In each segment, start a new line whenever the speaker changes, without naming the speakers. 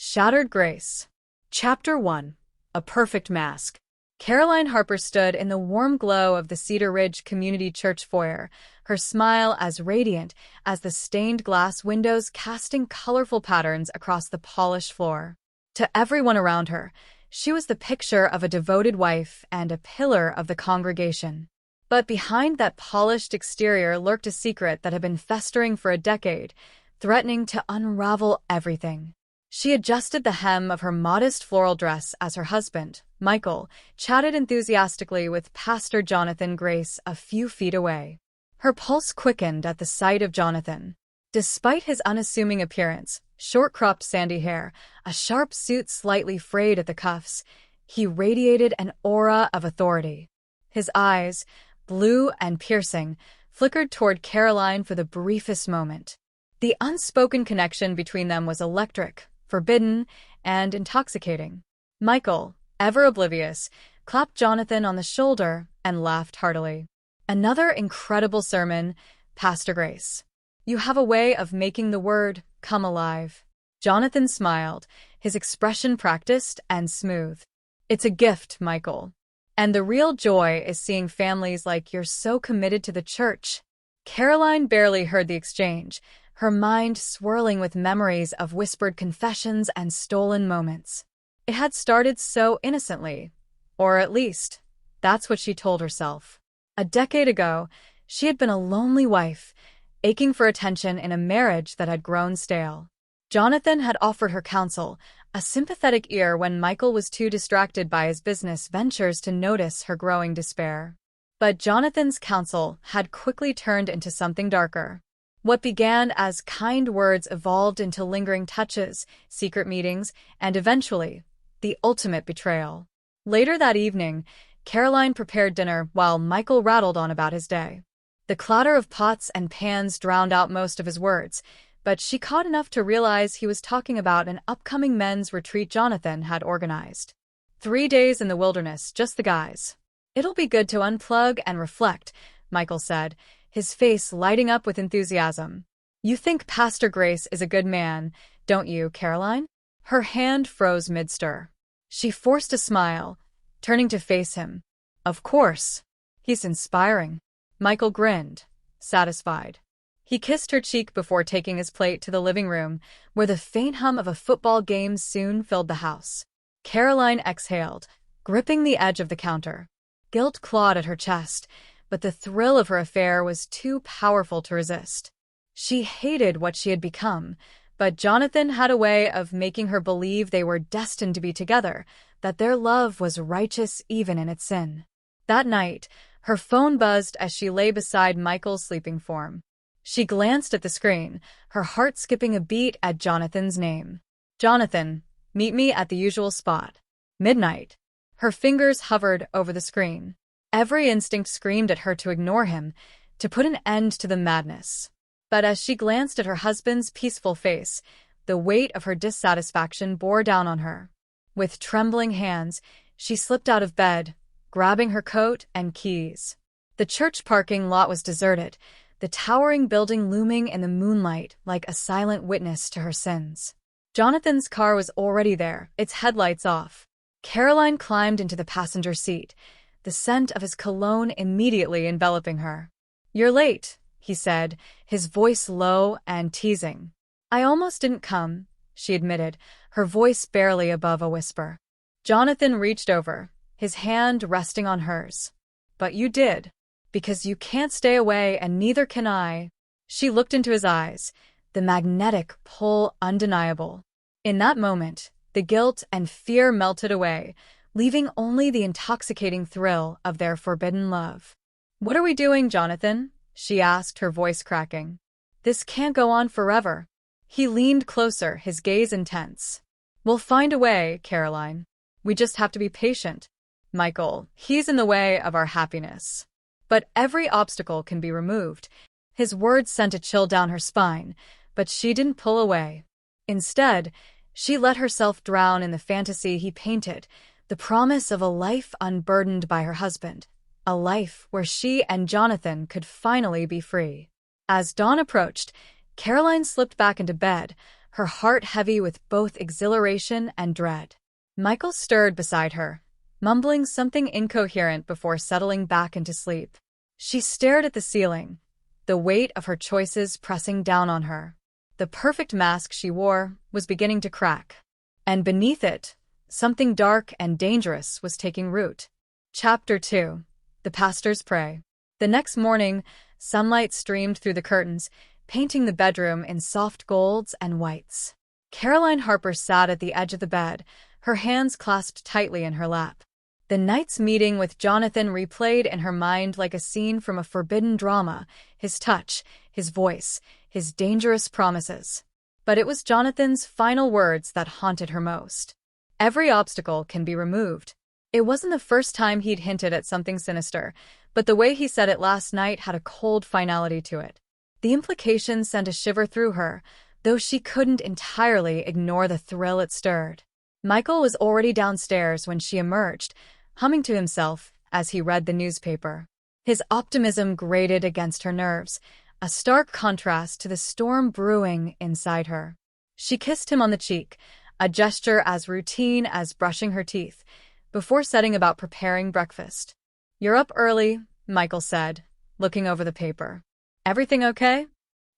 Shattered Grace. Chapter 1. A Perfect Mask. Caroline Harper stood in the warm glow of the Cedar Ridge Community Church foyer, her smile as radiant as the stained glass windows casting colorful patterns across the polished floor. To everyone around her, she was the picture of a devoted wife and a pillar of the congregation. But behind that polished exterior lurked a secret that had been festering for a decade, threatening to unravel everything. She adjusted the hem of her modest floral dress as her husband, Michael, chatted enthusiastically with Pastor Jonathan Grace a few feet away. Her pulse quickened at the sight of Jonathan. Despite his unassuming appearance, short-cropped sandy hair, a sharp suit slightly frayed at the cuffs, he radiated an aura of authority. His eyes, blue and piercing, flickered toward Caroline for the briefest moment. The unspoken connection between them was electric, forbidden, and intoxicating. Michael, ever oblivious, clapped Jonathan on the shoulder and laughed heartily. "Another incredible sermon, Pastor Grace. You have a way of making the word come alive." Jonathan smiled, his expression practiced and smooth. "It's a gift, Michael. And the real joy is seeing families like yours so committed to the church." Caroline barely heard the exchange, her mind swirling with memories of whispered confessions and stolen moments. It had started so innocently, or at least, that's what she told herself. A decade ago, she had been a lonely wife, aching for attention in a marriage that had grown stale. Jonathan had offered her counsel, a sympathetic ear when Michael was too distracted by his business ventures to notice her growing despair. But Jonathan's counsel had quickly turned into something darker. What began as kind words evolved into lingering touches, secret meetings, and eventually, the ultimate betrayal. Later that evening, Caroline prepared dinner while Michael rattled on about his day. The clatter of pots and pans drowned out most of his words, but she caught enough to realize he was talking about an upcoming men's retreat Jonathan had organized. 3 days in the wilderness, just the guys. "It'll be good to unplug and reflect," Michael said, his face lighting up with enthusiasm. "You think Pastor Grace is a good man, don't you, Caroline?" Her hand froze mid-stir. She forced a smile, turning to face him. "Of course. He's inspiring." Michael grinned, satisfied. He kissed her cheek before taking his plate to the living room, where the faint hum of a football game soon filled the house. Caroline exhaled, gripping the edge of the counter. Guilt clawed at her chest, but the thrill of her affair was too powerful to resist. She hated what she had become, but Jonathan had a way of making her believe they were destined to be together, that their love was righteous even in its sin. That night, her phone buzzed as she lay beside Michael's sleeping form. She glanced at the screen, her heart skipping a beat at Jonathan's name. "Jonathan, meet me at the usual spot. Midnight." Her fingers hovered over the screen. Every instinct screamed at her to ignore him, to put an end to the madness. But as she glanced at her husband's peaceful face, the weight of her dissatisfaction bore down on her. With trembling hands, she slipped out of bed, grabbing her coat and keys. The church parking lot was deserted, the towering building looming in the moonlight like a silent witness to her sins. Jonathan's car was already there, its headlights off. Caroline climbed into the passenger seat, the scent of his cologne immediately enveloping her. "You're late," he said, his voice low and teasing. "I almost didn't come," she admitted, her voice barely above a whisper. Jonathan reached over, his hand resting on hers. "But you did. Because you can't stay away and neither can I." She looked into his eyes, the magnetic pull undeniable. In that moment, the guilt and fear melted away, leaving only the intoxicating thrill of their forbidden love. "What are we doing, Jonathan?" she asked, her voice cracking. "This can't go on forever." He leaned closer, his gaze intense. "We'll find a way, Caroline. We just have to be patient. Michael, he's in the way of our happiness. But every obstacle can be removed." His words sent a chill down her spine, but she didn't pull away. Instead, she let herself drown in the fantasy he painted, the promise of a life unburdened by her husband, a life where she and Jonathan could finally be free. As dawn approached, Caroline slipped back into bed, her heart heavy with both exhilaration and dread. Michael stirred beside her, mumbling something incoherent before settling back into sleep. She stared at the ceiling, the weight of her choices pressing down on her. The perfect mask she wore was beginning to crack, and beneath it, something dark and dangerous was taking root. Chapter 2. The Pastor's Prey. The next morning, sunlight streamed through the curtains, painting the bedroom in soft golds and whites. Caroline Harper sat at the edge of the bed, her hands clasped tightly in her lap. The night's meeting with Jonathan replayed in her mind like a scene from a forbidden drama, his touch, his voice, his dangerous promises. But it was Jonathan's final words that haunted her most. Every obstacle can be removed. It wasn't the first time he'd hinted at something sinister, but the way he said it last night had a cold finality to it. The implication sent a shiver through her, though she couldn't entirely ignore the thrill it stirred. Michael was already downstairs when she emerged, humming to himself as he read the newspaper. His optimism grated against her nerves, a stark contrast to the storm brewing inside her. She kissed him on the cheek, a gesture as routine as brushing her teeth, before setting about preparing breakfast. "You're up early," Michael said, looking over the paper. "Everything okay?"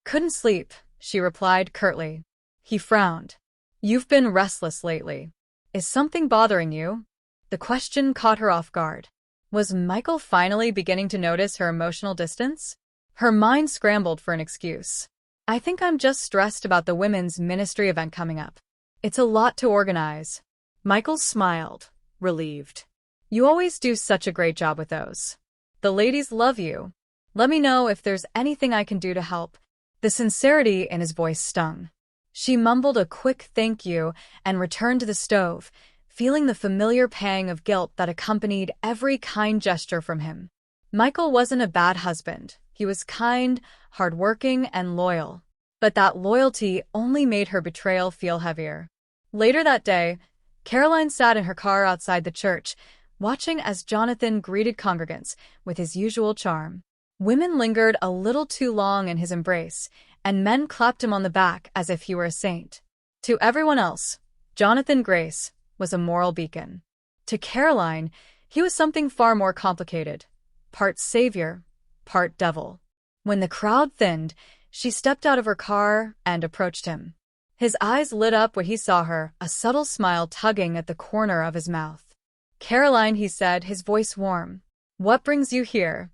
"Couldn't sleep," she replied curtly. He frowned. "You've been restless lately. Is something bothering you?" The question caught her off guard. Was Michael finally beginning to notice her emotional distance? Her mind scrambled for an excuse. "I think I'm just stressed about the women's ministry event coming up. It's a lot to organize." Michael smiled, relieved. "You always do such a great job with those. The ladies love you. Let me know if there's anything I can do to help." The sincerity in his voice stung. She mumbled a quick thank you and returned to the stove, feeling the familiar pang of guilt that accompanied every kind gesture from him. Michael wasn't a bad husband. He was kind, hardworking, and loyal. But that loyalty only made her betrayal feel heavier. Later that day, Caroline sat in her car outside the church, watching as Jonathan greeted congregants with his usual charm. Women lingered a little too long in his embrace, and men clapped him on the back as if he were a saint. To everyone else, Jonathan Grace was a moral beacon. To Caroline, he was something far more complicated, part savior, part devil. When the crowd thinned, she stepped out of her car and approached him. His eyes lit up when he saw her, a subtle smile tugging at the corner of his mouth. "Caroline," he said, his voice warm. "What brings you here?"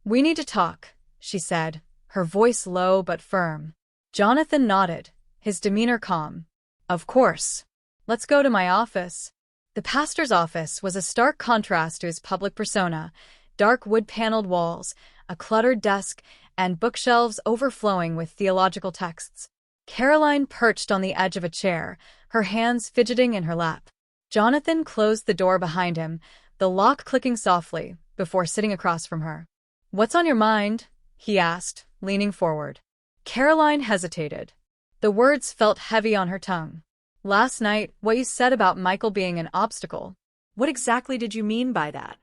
"We need to talk," she said, her voice low but firm. Jonathan nodded, his demeanor calm. "Of course. Let's go to my office." The pastor's office was a stark contrast to his public persona, dark wood-paneled walls, a cluttered desk, and bookshelves overflowing with theological texts. Caroline perched on the edge of a chair, her hands fidgeting in her lap. Jonathan closed the door behind him, the lock clicking softly, before sitting across from her. "What's on your mind?" he asked, leaning forward. Caroline hesitated. The words felt heavy on her tongue. "Last night, what you said about Michael being an obstacle. What exactly did you mean by that?"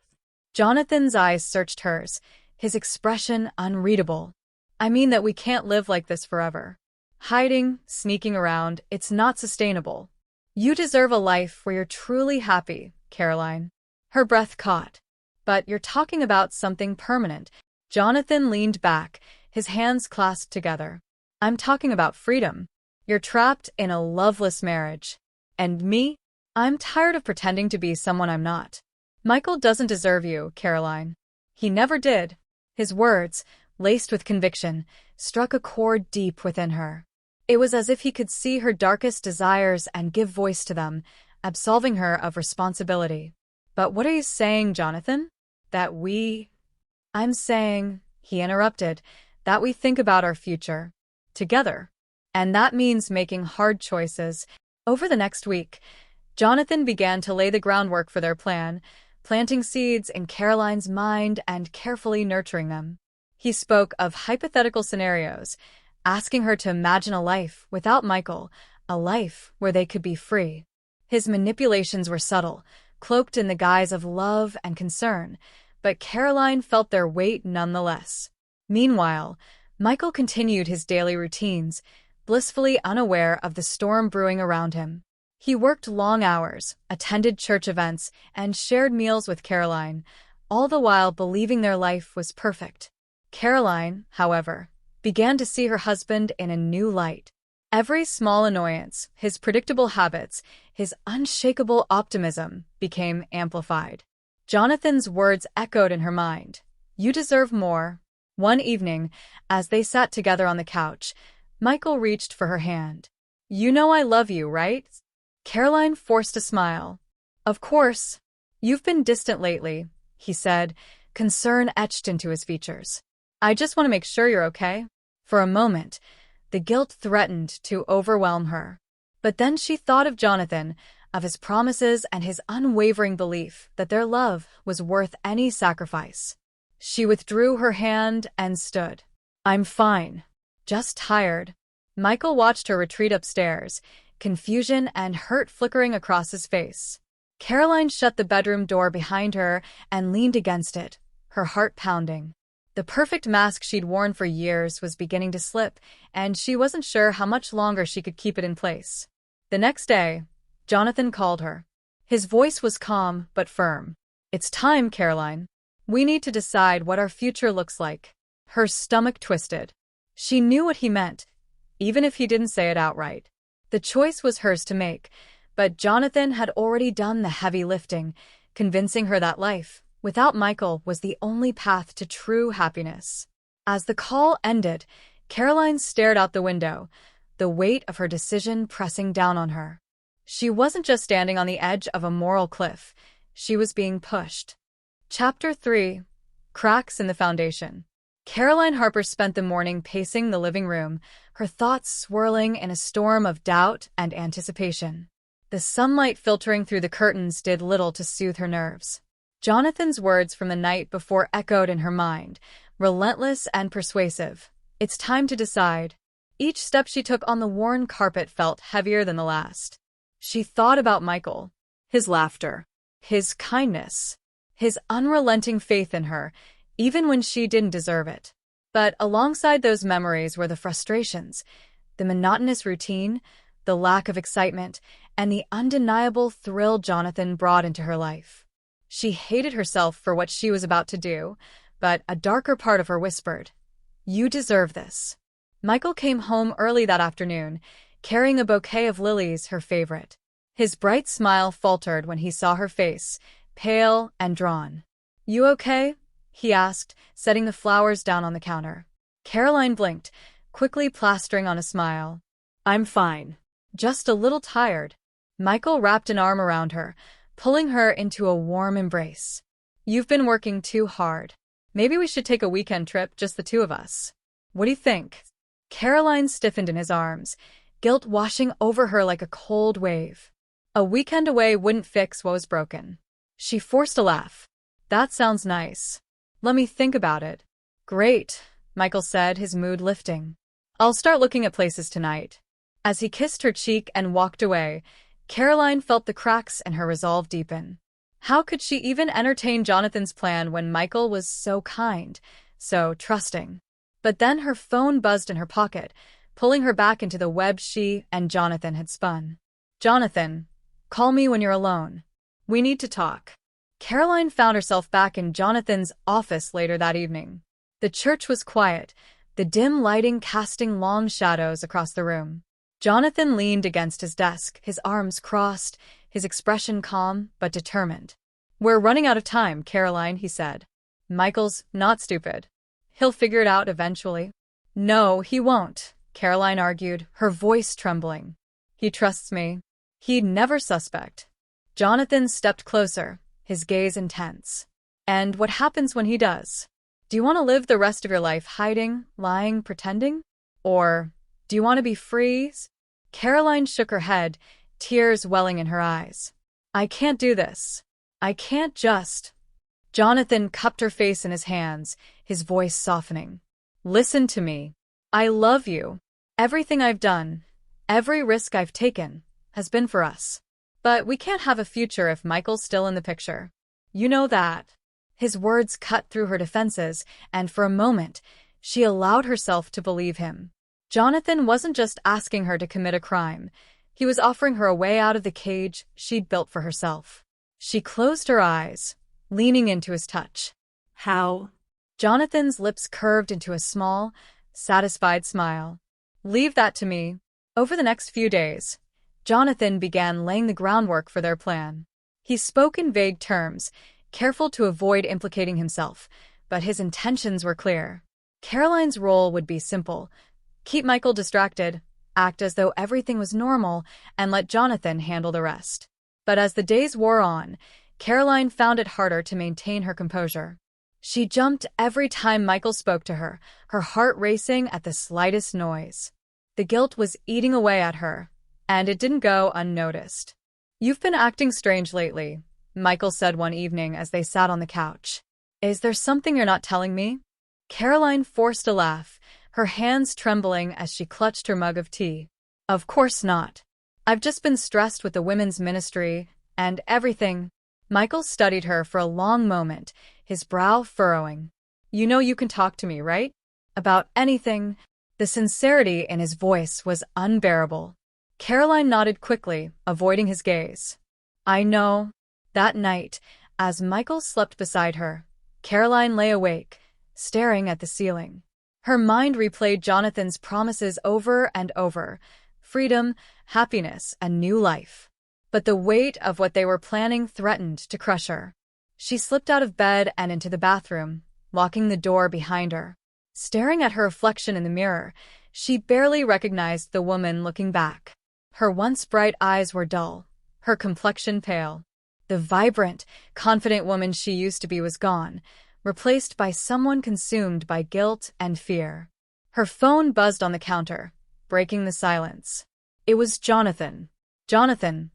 Jonathan's eyes searched hers, his expression unreadable. "I mean that we can't live like this forever. Hiding, sneaking around, it's not sustainable. You deserve a life where you're truly happy, Caroline." Her breath caught. "But you're talking about something permanent." Jonathan leaned back, his hands clasped together. "I'm talking about freedom. You're trapped in a loveless marriage. And me? I'm tired of pretending to be someone I'm not. Michael doesn't deserve you, Caroline. He never did." His words, laced with conviction, struck a chord deep within her. It was as if he could see her darkest desires and give voice to them, absolving her of responsibility. "But what are you saying, Jonathan? That we—" "I'm saying," he interrupted, "that we think about our future. Together. And that means making hard choices." Over the next week, Jonathan began to lay the groundwork for their plan, planting seeds in Caroline's mind and carefully nurturing them. He spoke of hypothetical scenarios, asking her to imagine a life without Michael, a life where they could be free. His manipulations were subtle, cloaked in the guise of love and concern, but Caroline felt their weight nonetheless. Meanwhile, Michael continued his daily routines, blissfully unaware of the storm brewing around him. He worked long hours, attended church events, and shared meals with Caroline, all the while believing their life was perfect. Caroline, however, began to see her husband in a new light. Every small annoyance, his predictable habits, his unshakable optimism became amplified. Jonathan's words echoed in her mind. "You deserve more." One evening, as they sat together on the couch, Michael reached for her hand. "You know I love you, right?" Caroline forced a smile. "Of course. You've been distant lately," he said, concern etched into his features. "I just want to make sure you're okay." For a moment, the guilt threatened to overwhelm her. But then she thought of Jonathan, of his promises and his unwavering belief that their love was worth any sacrifice. She withdrew her hand and stood. "I'm fine. Just tired." Michael watched her retreat upstairs, confusion and hurt flickering across his face. Caroline shut the bedroom door behind her and leaned against it, her heart pounding. The perfect mask she'd worn for years was beginning to slip, and she wasn't sure how much longer she could keep it in place. The next day, Jonathan called her. His voice was calm but firm. "It's time, Caroline. We need to decide what our future looks like." Her stomach twisted. She knew what he meant, even if he didn't say it outright. The choice was hers to make, but Jonathan had already done the heavy lifting, convincing her that life, without Michael, was the only path to true happiness. As the call ended, Caroline stared out the window, the weight of her decision pressing down on her. She wasn't just standing on the edge of a moral cliff, she was being pushed. Chapter 3. Cracks in the Foundation. Caroline Harper spent the morning pacing the living room, her thoughts swirling in a storm of doubt and anticipation. The sunlight filtering through the curtains did little to soothe her nerves. Jonathan's words from the night before echoed in her mind, relentless and persuasive. "It's time to decide." Each step she took on the worn carpet felt heavier than the last. She thought about Michael, his laughter, his kindness, his unrelenting faith in her, even when she didn't deserve it. But alongside those memories were the frustrations, the monotonous routine, the lack of excitement, and the undeniable thrill Jonathan brought into her life. She hated herself for what she was about to do, but a darker part of her whispered, "You deserve this." Michael came home early that afternoon, carrying a bouquet of lilies, her favorite. His bright smile faltered when he saw her face, pale and drawn. "You okay?" he asked, setting the flowers down on the counter. Caroline blinked, quickly plastering on a smile. "I'm fine. Just a little tired." Michael wrapped an arm around her, pulling her into a warm embrace. "You've been working too hard. Maybe we should take a weekend trip, just the two of us. What do you think?" Caroline stiffened in his arms, guilt washing over her like a cold wave. A weekend away wouldn't fix what was broken. She forced a laugh. "That sounds nice. Let me think about it." "Great," Michael said, his mood lifting. "I'll start looking at places tonight." As he kissed her cheek and walked away, Caroline felt the cracks in her resolve deepen. How could she even entertain Jonathan's plan when Michael was so kind, so trusting? But then her phone buzzed in her pocket, pulling her back into the web she and Jonathan had spun. "Jonathan, call me when you're alone. We need to talk." Caroline found herself back in Jonathan's office later that evening. The church was quiet, the dim lighting casting long shadows across the room. Jonathan leaned against his desk, his arms crossed, his expression calm but determined. "We're running out of time, Caroline," he said. "Michael's not stupid. He'll figure it out eventually." "No, he won't," Caroline argued, her voice trembling. "He trusts me. He'd never suspect." Jonathan stepped closer, his gaze intense. "And what happens when he does? Do you want to live the rest of your life hiding, lying, pretending? Or do you want to be free?" Caroline shook her head, tears welling in her eyes. "I can't do this. I can't just." Jonathan cupped her face in his hands, his voice softening. "Listen to me. I love you. Everything I've done, every risk I've taken, has been for us. But we can't have a future if Michael's still in the picture. You know that." His words cut through her defenses, and for a moment, she allowed herself to believe him. Jonathan wasn't just asking her to commit a crime. He was offering her a way out of the cage she'd built for herself. She closed her eyes, leaning into his touch.
How?
Jonathan's lips curved into a small, satisfied smile. Leave that to me. Over the next few days, Jonathan began laying the groundwork for their plan. He spoke in vague terms, careful to avoid implicating himself, but his intentions were clear. Caroline's role would be simple: keep Michael distracted, act as though everything was normal, and let Jonathan handle the rest. But as the days wore on, Caroline found it harder to maintain her composure. She jumped every time Michael spoke to her, her heart racing at the slightest noise. The guilt was eating away at her, and it didn't go unnoticed. "You've been acting strange lately," Michael said one evening as they sat on the couch. "Is there something you're not telling me?" Caroline forced a laugh, her hands trembling as she clutched her mug of tea. "Of course not. I've just been stressed with the women's ministry and everything." Michael studied her for a long moment, his brow furrowing. "You know you can talk to me, right? About anything." The sincerity in his voice was unbearable. Caroline nodded quickly, avoiding his gaze. "I know." That night, as Michael slept beside her, Caroline lay awake, staring at the ceiling. Her mind replayed Jonathan's promises over and over: freedom, happiness, a new life. But the weight of what they were planning threatened to crush her. She slipped out of bed and into the bathroom, locking the door behind her. Staring at her reflection in the mirror, she barely recognized the woman looking back. Her once bright eyes were dull, her complexion pale. The vibrant, confident woman she used to be was gone, replaced by someone consumed by guilt and fear. Her phone buzzed on the counter, breaking the silence. It was Jonathan. "Jonathan,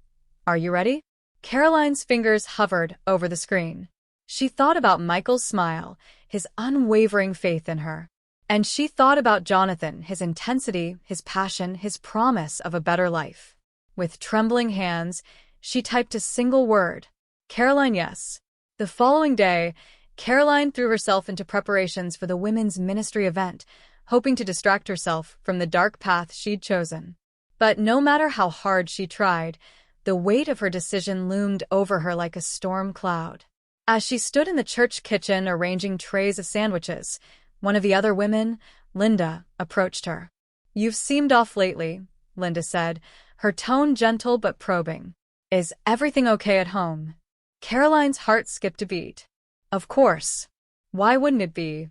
are you ready?" Caroline's fingers hovered over the screen. She thought about Michael's smile, his unwavering faith in her. And she thought about Jonathan, his intensity, his passion, his promise of a better life. With trembling hands, she typed a single word: "Caroline, yes." The following day, Caroline threw herself into preparations for the women's ministry event, hoping to distract herself from the dark path she'd chosen. But no matter how hard she tried, the weight of her decision loomed over her like a storm cloud. As she stood in the church kitchen arranging trays of sandwiches, one of the other women, Linda, approached her. "You've seemed off lately," Linda said, her tone gentle but probing. "Is everything okay at home?" Caroline's heart skipped a beat. "Of course. Why wouldn't it be?"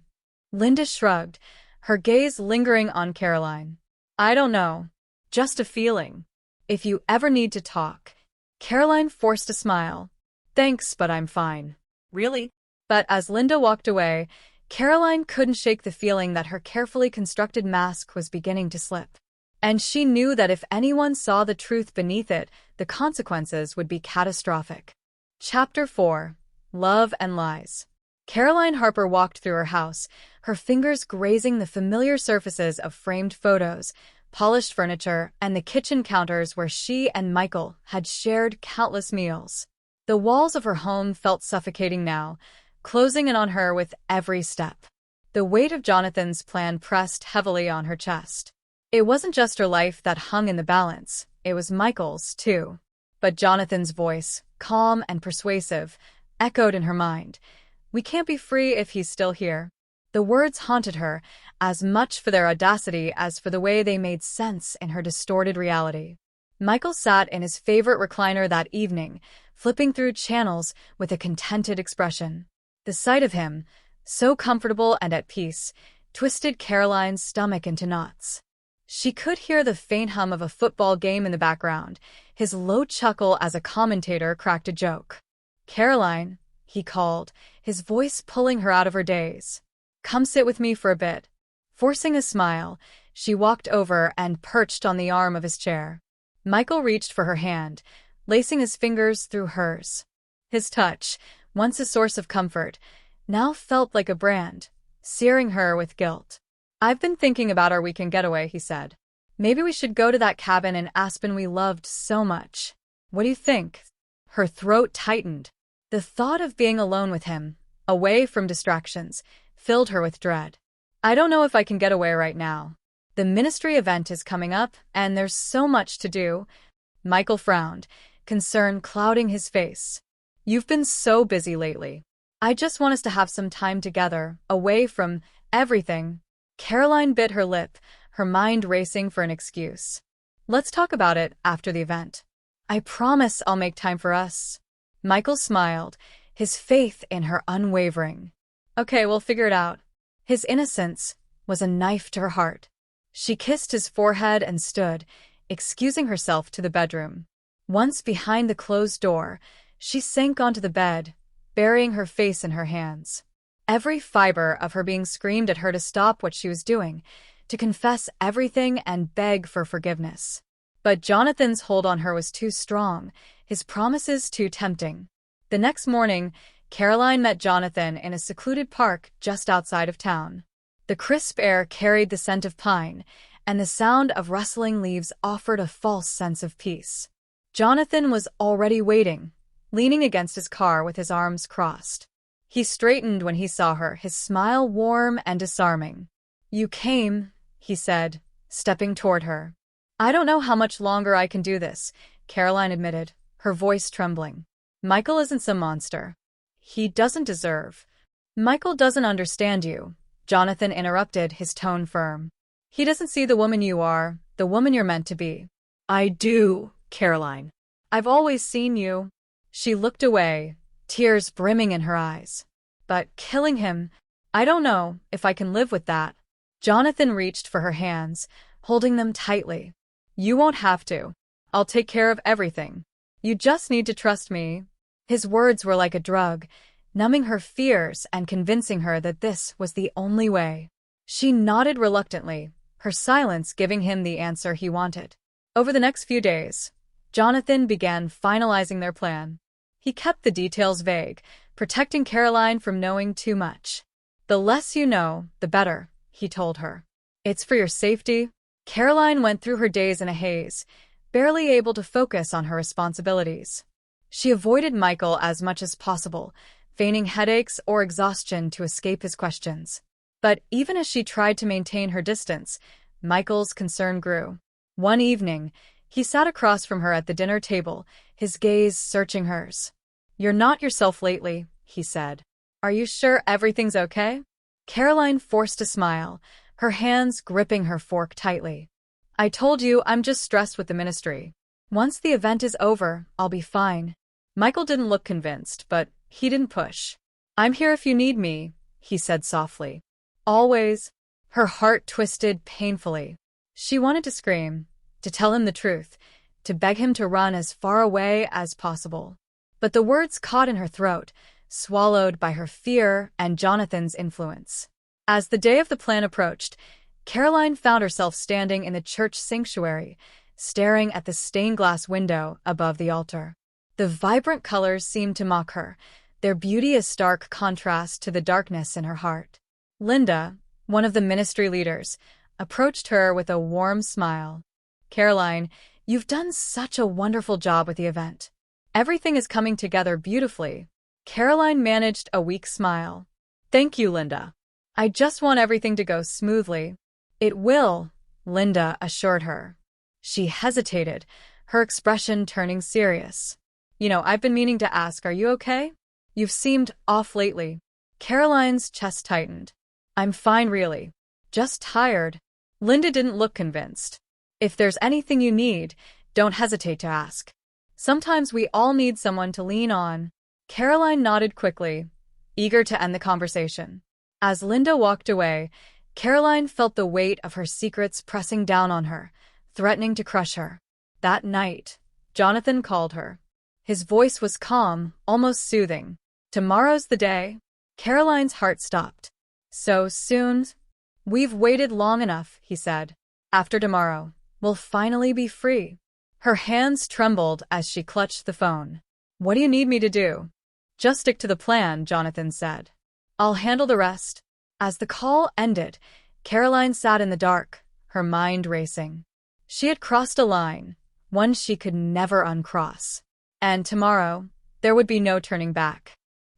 Linda shrugged, her gaze lingering on Caroline. "I don't know. Just a feeling. If you ever need to talk." Caroline forced a smile. "Thanks, but I'm fine."
Really?
But as Linda walked away, Caroline couldn't shake the feeling that her carefully constructed mask was beginning to slip. And she knew that if anyone saw the truth beneath it, the consequences would be catastrophic. Chapter 4: Love and Lies. Caroline Harper walked through her house, her fingers grazing the familiar surfaces of framed photos, polished furniture, and the kitchen counters where she and Michael had shared countless meals. The walls of her home felt suffocating now, closing in on her with every step. The weight of Jonathan's plan pressed heavily on her chest. It wasn't just her life that hung in the balance, it was Michael's, too. But Jonathan's voice, calm and persuasive, echoed in her mind. "We can't be free if he's still here." The words haunted her, as much for their audacity as for the way they made sense in her distorted reality. Michael sat in his favorite recliner that evening, flipping through channels with a contented expression. The sight of him, so comfortable and at peace, twisted Caroline's stomach into knots. She could hear the faint hum of a football game in the background, his low chuckle as a commentator cracked a joke. "Caroline," he called, his voice pulling her out of her daze. "Come sit with me for a bit." Forcing a smile, she walked over and perched on the arm of his chair. Michael reached for her hand, lacing his fingers through hers. His touch, once a source of comfort, now felt like a brand, searing her with guilt. "I've been thinking about our weekend getaway," he said. "Maybe we should go to that cabin in Aspen we loved so much. What do you think?" Her throat tightened. The thought of being alone with him, away from distractions, filled her with dread. "I don't know if I can get away right now." The ministry event is coming up, and there's so much to do. Michael frowned, concern clouding his face. You've been so busy lately. I just want us to have some time together, away from everything. Caroline bit her lip, her mind racing for an excuse. Let's talk about it after the event. I promise I'll make time for us. Michael smiled, his faith in her unwavering. Okay, we'll figure it out. His innocence was a knife to her heart. She kissed his forehead and stood, excusing herself to the bedroom. Once behind the closed door, she sank onto the bed, burying her face in her hands. Every fiber of her being screamed at her to stop what she was doing, to confess everything and beg for forgiveness. But Jonathan's hold on her was too strong, his promises too tempting. The next morning, Caroline met Jonathan in a secluded park just outside of town. The crisp air carried the scent of pine, and the sound of rustling leaves offered a false sense of peace. Jonathan was already waiting, leaning against his car with his arms crossed. He straightened when he saw her, his smile warm and disarming. You came, he said, stepping toward her. I don't know how much longer I can do this, Caroline admitted, her voice trembling. Michael isn't some monster. He doesn't deserve. Michael doesn't understand you, Jonathan interrupted, his tone firm. He doesn't see the woman you are, the woman you're meant to be. I do, Caroline. I've always seen you. She looked away, tears brimming in her eyes. But killing him, I don't know if I can live with that. Jonathan reached for her hands, holding them tightly. You won't have to. I'll take care of everything. You just need to trust me. His words were like a drug, numbing her fears and convincing her that this was the only way. She nodded reluctantly, her silence giving him the answer he wanted. Over the next few days, Jonathan began finalizing their plan. He kept the details vague, protecting Caroline from knowing too much. The less you know, the better, he told her. It's for your safety. Caroline went through her days in a haze, barely able to focus on her responsibilities. She avoided Michael as much as possible, feigning headaches or exhaustion to escape his questions. But even as she tried to maintain her distance, Michael's concern grew. One evening, he sat across from her at the dinner table, his gaze searching hers. You're not yourself lately, he said. Are you sure everything's okay? Caroline forced a smile, her hands gripping her fork tightly. I told you I'm just stressed with the ministry. Once the event is over, I'll be fine. Michael didn't look convinced, but he didn't push. I'm here if you need me, he said softly. Always. Her heart twisted painfully. She wanted to scream, to tell him the truth, to beg him to run as far away as possible. But the words caught in her throat, swallowed by her fear and Jonathan's influence. As the day of the plan approached, Caroline found herself standing in the church sanctuary, staring at the stained glass window above the altar. The vibrant colors seemed to mock her, their beauty a stark contrast to the darkness in her heart. Linda, one of the ministry leaders, approached her with a warm smile. Caroline, you've done such a wonderful job with the event. Everything is coming together beautifully. Caroline managed a weak smile. Thank you, Linda. I just want everything to go smoothly. It will, Linda assured her. She hesitated, her expression turning serious. I've been meaning to ask, are you okay? You've seemed off lately. Caroline's chest tightened. I'm fine, really. Just tired. Linda didn't look convinced. If there's anything you need, don't hesitate to ask. Sometimes we all need someone to lean on. Caroline nodded quickly, eager to end the conversation. As Linda walked away, Caroline felt the weight of her secrets pressing down on her, threatening to crush her. That night, Jonathan called her. His voice was calm, almost soothing. Tomorrow's the day. Caroline's heart stopped. So soon? We've waited long enough, he said. After tomorrow, we'll finally be free. Her hands trembled as she clutched the phone. What do you need me to do? Just stick to the plan, Jonathan said. I'll handle the rest. As the call ended, Caroline sat in the dark, her mind racing. She had crossed a line, one she could never uncross. And tomorrow, there would be no turning back.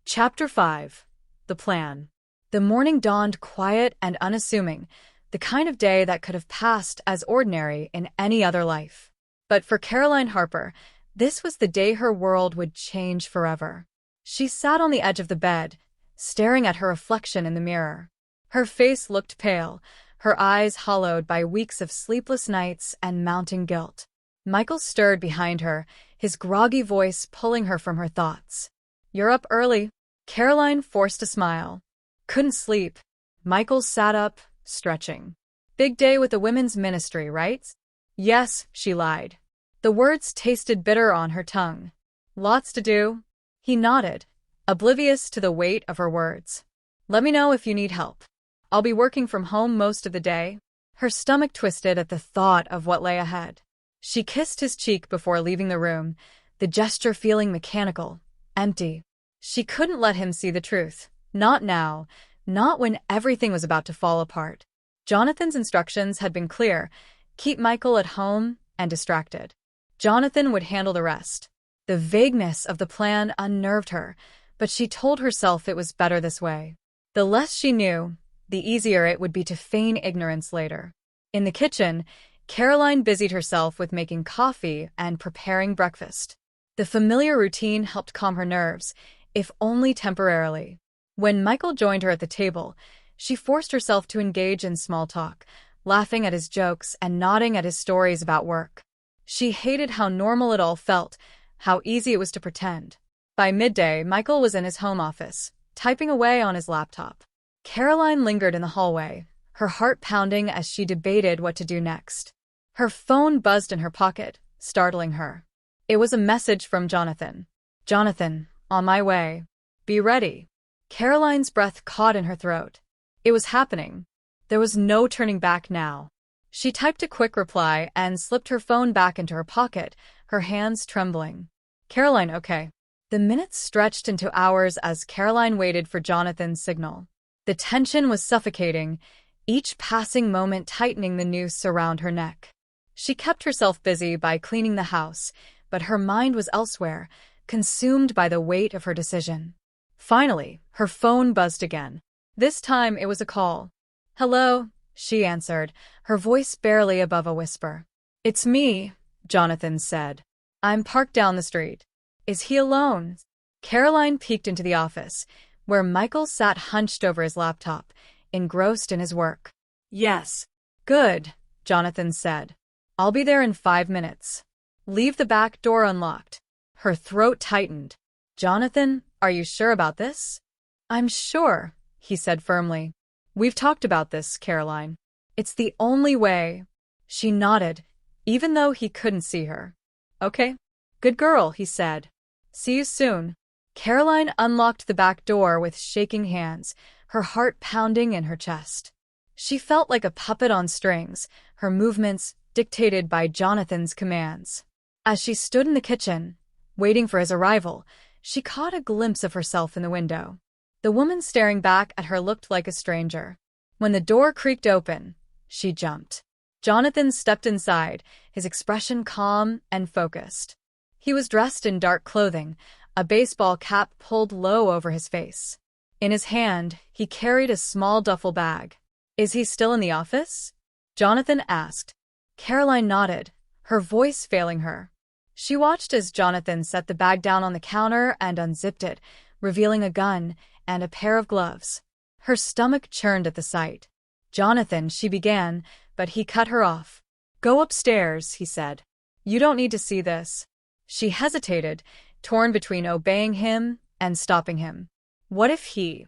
Chapter 5. The Plan. The morning dawned quiet and unassuming, the kind of day that could have passed as ordinary in any other life. But for Caroline Harper, this was the day her world would change forever. She sat on the edge of the bed, staring at her reflection in the mirror. Her face looked pale, her eyes hollowed by weeks of sleepless nights and mounting guilt. Michael stirred behind her, his groggy voice pulling her from her thoughts. "You're up early." Caroline forced a smile. "Couldn't sleep." Michael sat up, stretching. "Big day with the women's ministry, right?" "Yes," she lied. The words tasted bitter on her tongue. "Lots to do?" He nodded, oblivious to the weight of her words. "Let me know if you need help. I'll be working from home most of the day." Her stomach twisted at the thought of what lay ahead. She kissed his cheek before leaving the room, the gesture feeling mechanical, empty. She couldn't let him see the truth. Not now, not when everything was about to fall apart. Jonathan's instructions had been clear: keep Michael at home and distracted. Jonathan would handle the rest. The vagueness of the plan unnerved her, but she told herself it was better this way. The less she knew, the easier it would be to feign ignorance later. In the kitchen, Caroline busied herself with making coffee and preparing breakfast. The familiar routine helped calm her nerves, if only temporarily. When Michael joined her at the table, she forced herself to engage in small talk, laughing at his jokes and nodding at his stories about work. She hated how normal it all felt, how easy it was to pretend. By midday, Michael was in his home office, typing away on his laptop. Caroline lingered in the hallway, her heart pounding as she debated what to do next. Her phone buzzed in her pocket, startling her. It was a message from Jonathan. "Jonathan, on my way. Be ready." Caroline's breath caught in her throat. It was happening. There was no turning back now. She typed a quick reply and slipped her phone back into her pocket, her hands trembling. "Caroline, okay." The minutes stretched into hours as Caroline waited for Jonathan's signal. The tension was suffocating, each passing moment tightening the noose around her neck. She kept herself busy by cleaning the house, but her mind was elsewhere, consumed by the weight of her decision. Finally, her phone buzzed again. This time it was a call. "Hello," she answered, her voice barely above a whisper. "It's me," Jonathan said. "I'm parked down the street." "Is he alone?" Caroline peeked into the office, where Michael sat hunched over his laptop, engrossed in his work. "Yes." "Good," Jonathan said. "I'll be there in 5 minutes. Leave the back door unlocked." Her throat tightened. "Jonathan, are you sure about this?" "I'm sure," he said firmly. "We've talked about this, Caroline. It's the only way." She nodded, even though he couldn't see her. "Okay. Good girl," he said. "See you soon." Caroline unlocked the back door with shaking hands, her heart pounding in her chest. She felt like a puppet on strings, her movements dictated by Jonathan's commands. As she stood in the kitchen, waiting for his arrival, she caught a glimpse of herself in the window. The woman staring back at her looked like a stranger. When the door creaked open, she jumped. Jonathan stepped inside, his expression calm and focused. He was dressed in dark clothing, a baseball cap pulled low over his face. In his hand, he carried a small duffel bag. "Is he still in the office?" Jonathan asked. Caroline nodded, her voice failing her. She watched as Jonathan set the bag down on the counter and unzipped it, revealing a gun and a pair of gloves. Her stomach churned at the sight. "Jonathan," she began, but he cut her off. "Go upstairs," he said. "You don't need to see this." She hesitated, torn between obeying him and stopping him. "What if he—"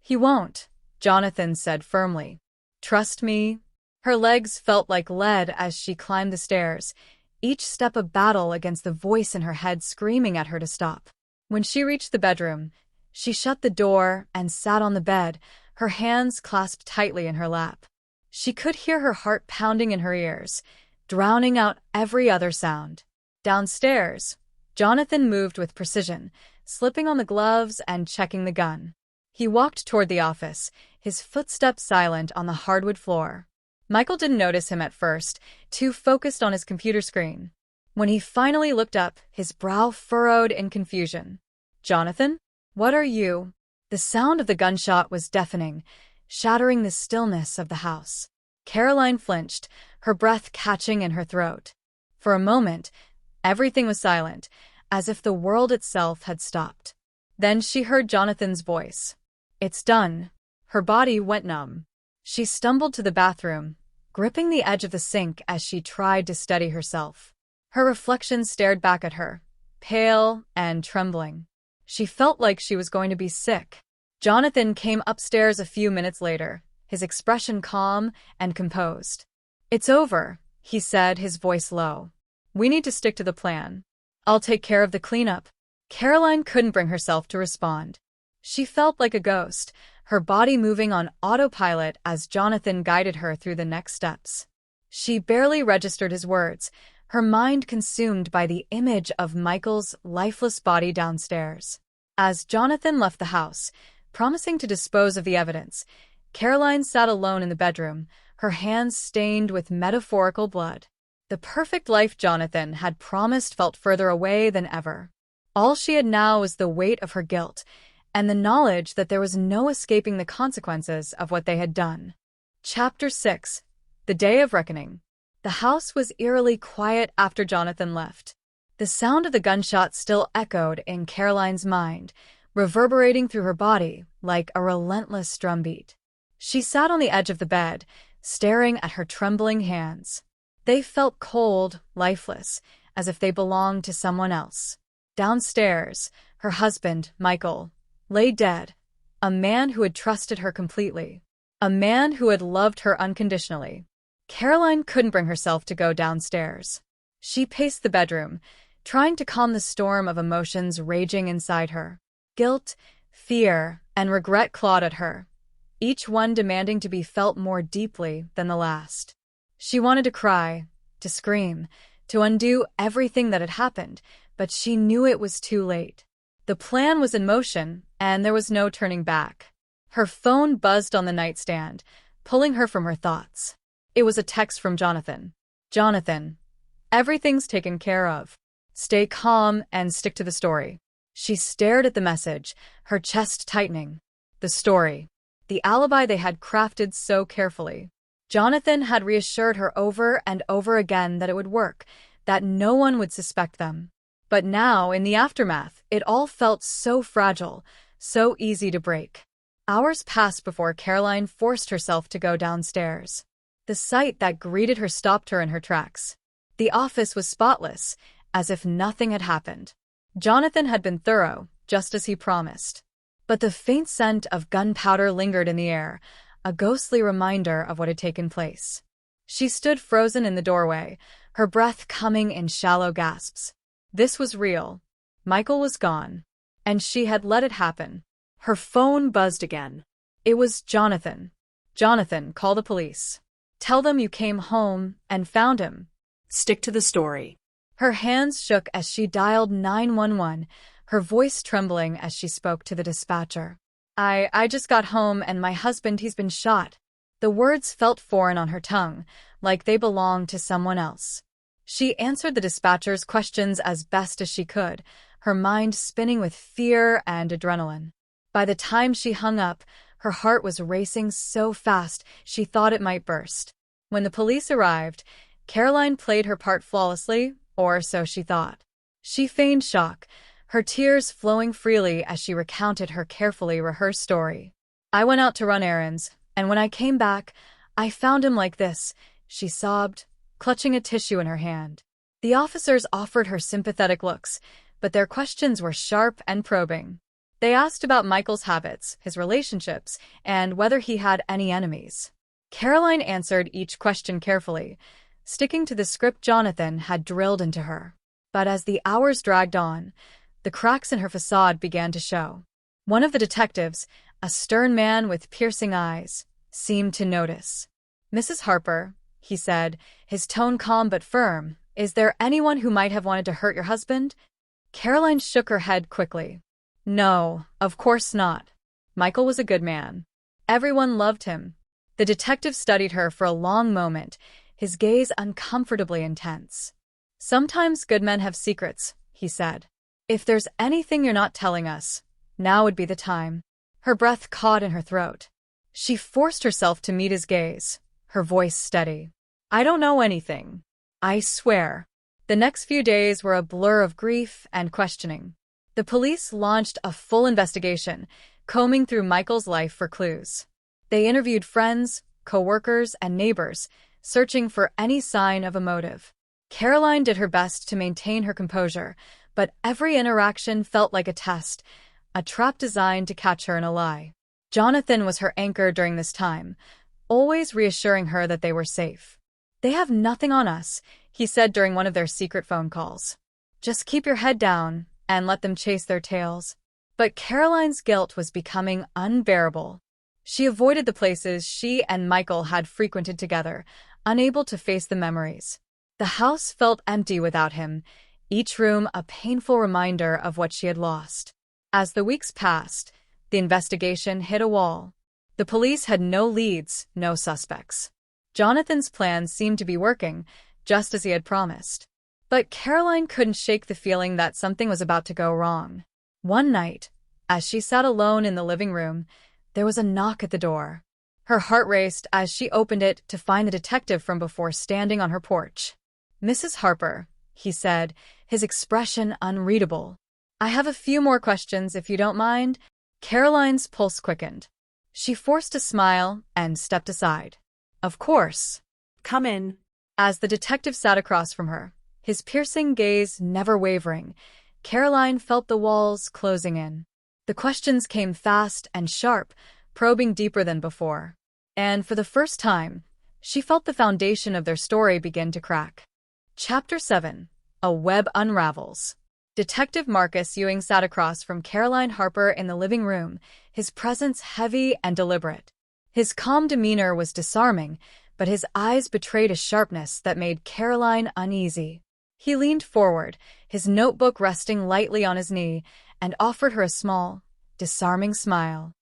"He won't," Jonathan said firmly. "Trust me." Her legs felt like lead as she climbed the stairs, each step a battle against the voice in her head screaming at her to stop. When she reached the bedroom, she shut the door and sat on the bed, her hands clasped tightly in her lap. She could hear her heart pounding in her ears, drowning out every other sound. Downstairs, Jonathan moved with precision, slipping on the gloves and checking the gun. He walked toward the office, his footsteps silent on the hardwood floor. Michael didn't notice him at first, too focused on his computer screen. When he finally looked up, his brow furrowed in confusion. "Jonathan? What are you?" The sound of the gunshot was deafening, shattering the stillness of the house. Caroline flinched, her breath catching in her throat. For a moment, everything was silent, as if the world itself had stopped. Then she heard Jonathan's voice. "It's done." Her body went numb. She stumbled to the bathroom, gripping the edge of the sink as she tried to steady herself. Her reflection stared back at her, pale and trembling. She felt like she was going to be sick. Jonathan came upstairs a few minutes later, his expression calm and composed. "It's over," he said, his voice low. "We need to stick to the plan. I'll take care of the cleanup." Caroline couldn't bring herself to respond. She felt like a ghost, her body moving on autopilot as Jonathan guided her through the next steps. She barely registered his words, her mind consumed by the image of Michael's lifeless body downstairs. As Jonathan left the house, promising to dispose of the evidence, Caroline sat alone in the bedroom, her hands stained with metaphorical blood. The perfect life Jonathan had promised felt further away than ever. All she had now was the weight of her guilt, and the knowledge that there was no escaping the consequences of what they had done. Chapter 6. The Day of Reckoning. The house was eerily quiet after Jonathan left. The sound of the gunshot still echoed in Caroline's mind, reverberating through her body like a relentless drumbeat. She sat on the edge of the bed, staring at her trembling hands. They felt cold, lifeless, as if they belonged to someone else. Downstairs, her husband, Michael, lay dead, a man who had trusted her completely, a man who had loved her unconditionally. Caroline couldn't bring herself to go downstairs. She paced the bedroom, trying to calm the storm of emotions raging inside her. Guilt, fear, and regret clawed at her, each one demanding to be felt more deeply than the last. She wanted to cry, to scream, to undo everything that had happened, but she knew it was too late. The plan was in motion, and there was no turning back. Her phone buzzed on the nightstand, pulling her from her thoughts. It was a text from Jonathan. "Jonathan, everything's taken care of. Stay calm and stick to the story." She stared at the message, her chest tightening. The story. The alibi they had crafted so carefully. Jonathan had reassured her over and over again that it would work, that no one would suspect them. But now, in the aftermath, it all felt so fragile, so easy to break. Hours passed before Caroline forced herself to go downstairs. The sight that greeted her stopped her in her tracks. The office was spotless, as if nothing had happened. Jonathan had been thorough, just as he promised. But the faint scent of gunpowder lingered in the air, a ghostly reminder of what had taken place. She stood frozen in the doorway, her breath coming in shallow gasps. This was real. Michael was gone, and she had let it happen. Her phone buzzed again. It was Jonathan. "Jonathan, call the police. Tell them you came home and found him. Stick to the story." Her hands shook as she dialed 911, her voice trembling as she spoke to the dispatcher. I just got home and my husband, he's been shot." The words felt foreign on her tongue, like they belonged to someone else. She answered the dispatcher's questions as best as she could, her mind spinning with fear and adrenaline. By the time she hung up, her heart was racing so fast she thought it might burst. When the police arrived, Caroline played her part flawlessly, or so she thought. She feigned shock, her tears flowing freely as she recounted her carefully rehearsed story. "I went out to run errands, and when I came back, I found him like this," she sobbed, clutching a tissue in her hand. The officers offered her sympathetic looks, but their questions were sharp and probing. They asked about Michael's habits, his relationships, and whether he had any enemies. Caroline answered each question carefully, sticking to the script Jonathan had drilled into her. But as the hours dragged on, the cracks in her facade began to show. One of the detectives, a stern man with piercing eyes, seemed to notice. "Mrs. Harper," he said, his tone calm but firm, "is there anyone who might have wanted to hurt your husband?" Caroline shook her head quickly. "No, of course not. Michael was a good man. Everyone loved him." The detective studied her for a long moment, his gaze uncomfortably intense. "Sometimes good men have secrets," he said. "If there's anything you're not telling us, now would be the time." Her breath caught in her throat. She forced herself to meet his gaze, her voice steady. "I don't know anything. I swear." The next few days were a blur of grief and questioning. The police launched a full investigation, combing through Michael's life for clues. They interviewed friends, co-workers, and neighbors, searching for any sign of a motive. Caroline did her best to maintain her composure, but every interaction felt like a test, a trap designed to catch her in a lie. Jonathan was her anchor during this time, always reassuring her that they were safe. "They have nothing on us," he said during one of their secret phone calls. "Just keep your head down and let them chase their tails." But Caroline's guilt was becoming unbearable. She avoided the places she and Michael had frequented together, unable to face the memories. The house felt empty without him, each room a painful reminder of what she had lost. As the weeks passed, the investigation hit a wall. The police had no leads, no suspects. Jonathan's plan seemed to be working, just as he had promised. But Caroline couldn't shake the feeling that something was about to go wrong. One night, as she sat alone in the living room, there was a knock at the door. Her heart raced as she opened it to find the detective from before standing on her porch. "Mrs. Harper," he said, his expression unreadable. "I have a few more questions if you don't mind." Caroline's pulse quickened. She forced a smile and stepped aside. "Of course.
Come in."
As the detective sat across from her, his piercing gaze never wavering, Caroline felt the walls closing in. The questions came fast and sharp, probing deeper than before. And for the first time, she felt the foundation of their story begin to crack. Chapter 7. A Web Unravels. Detective Marcus Ewing sat across from Caroline Harper in the living room, his presence heavy and deliberate. His calm demeanor was disarming, but his eyes betrayed a sharpness that made Caroline uneasy. He leaned forward, his notebook resting lightly on his knee, and offered her a small, disarming smile.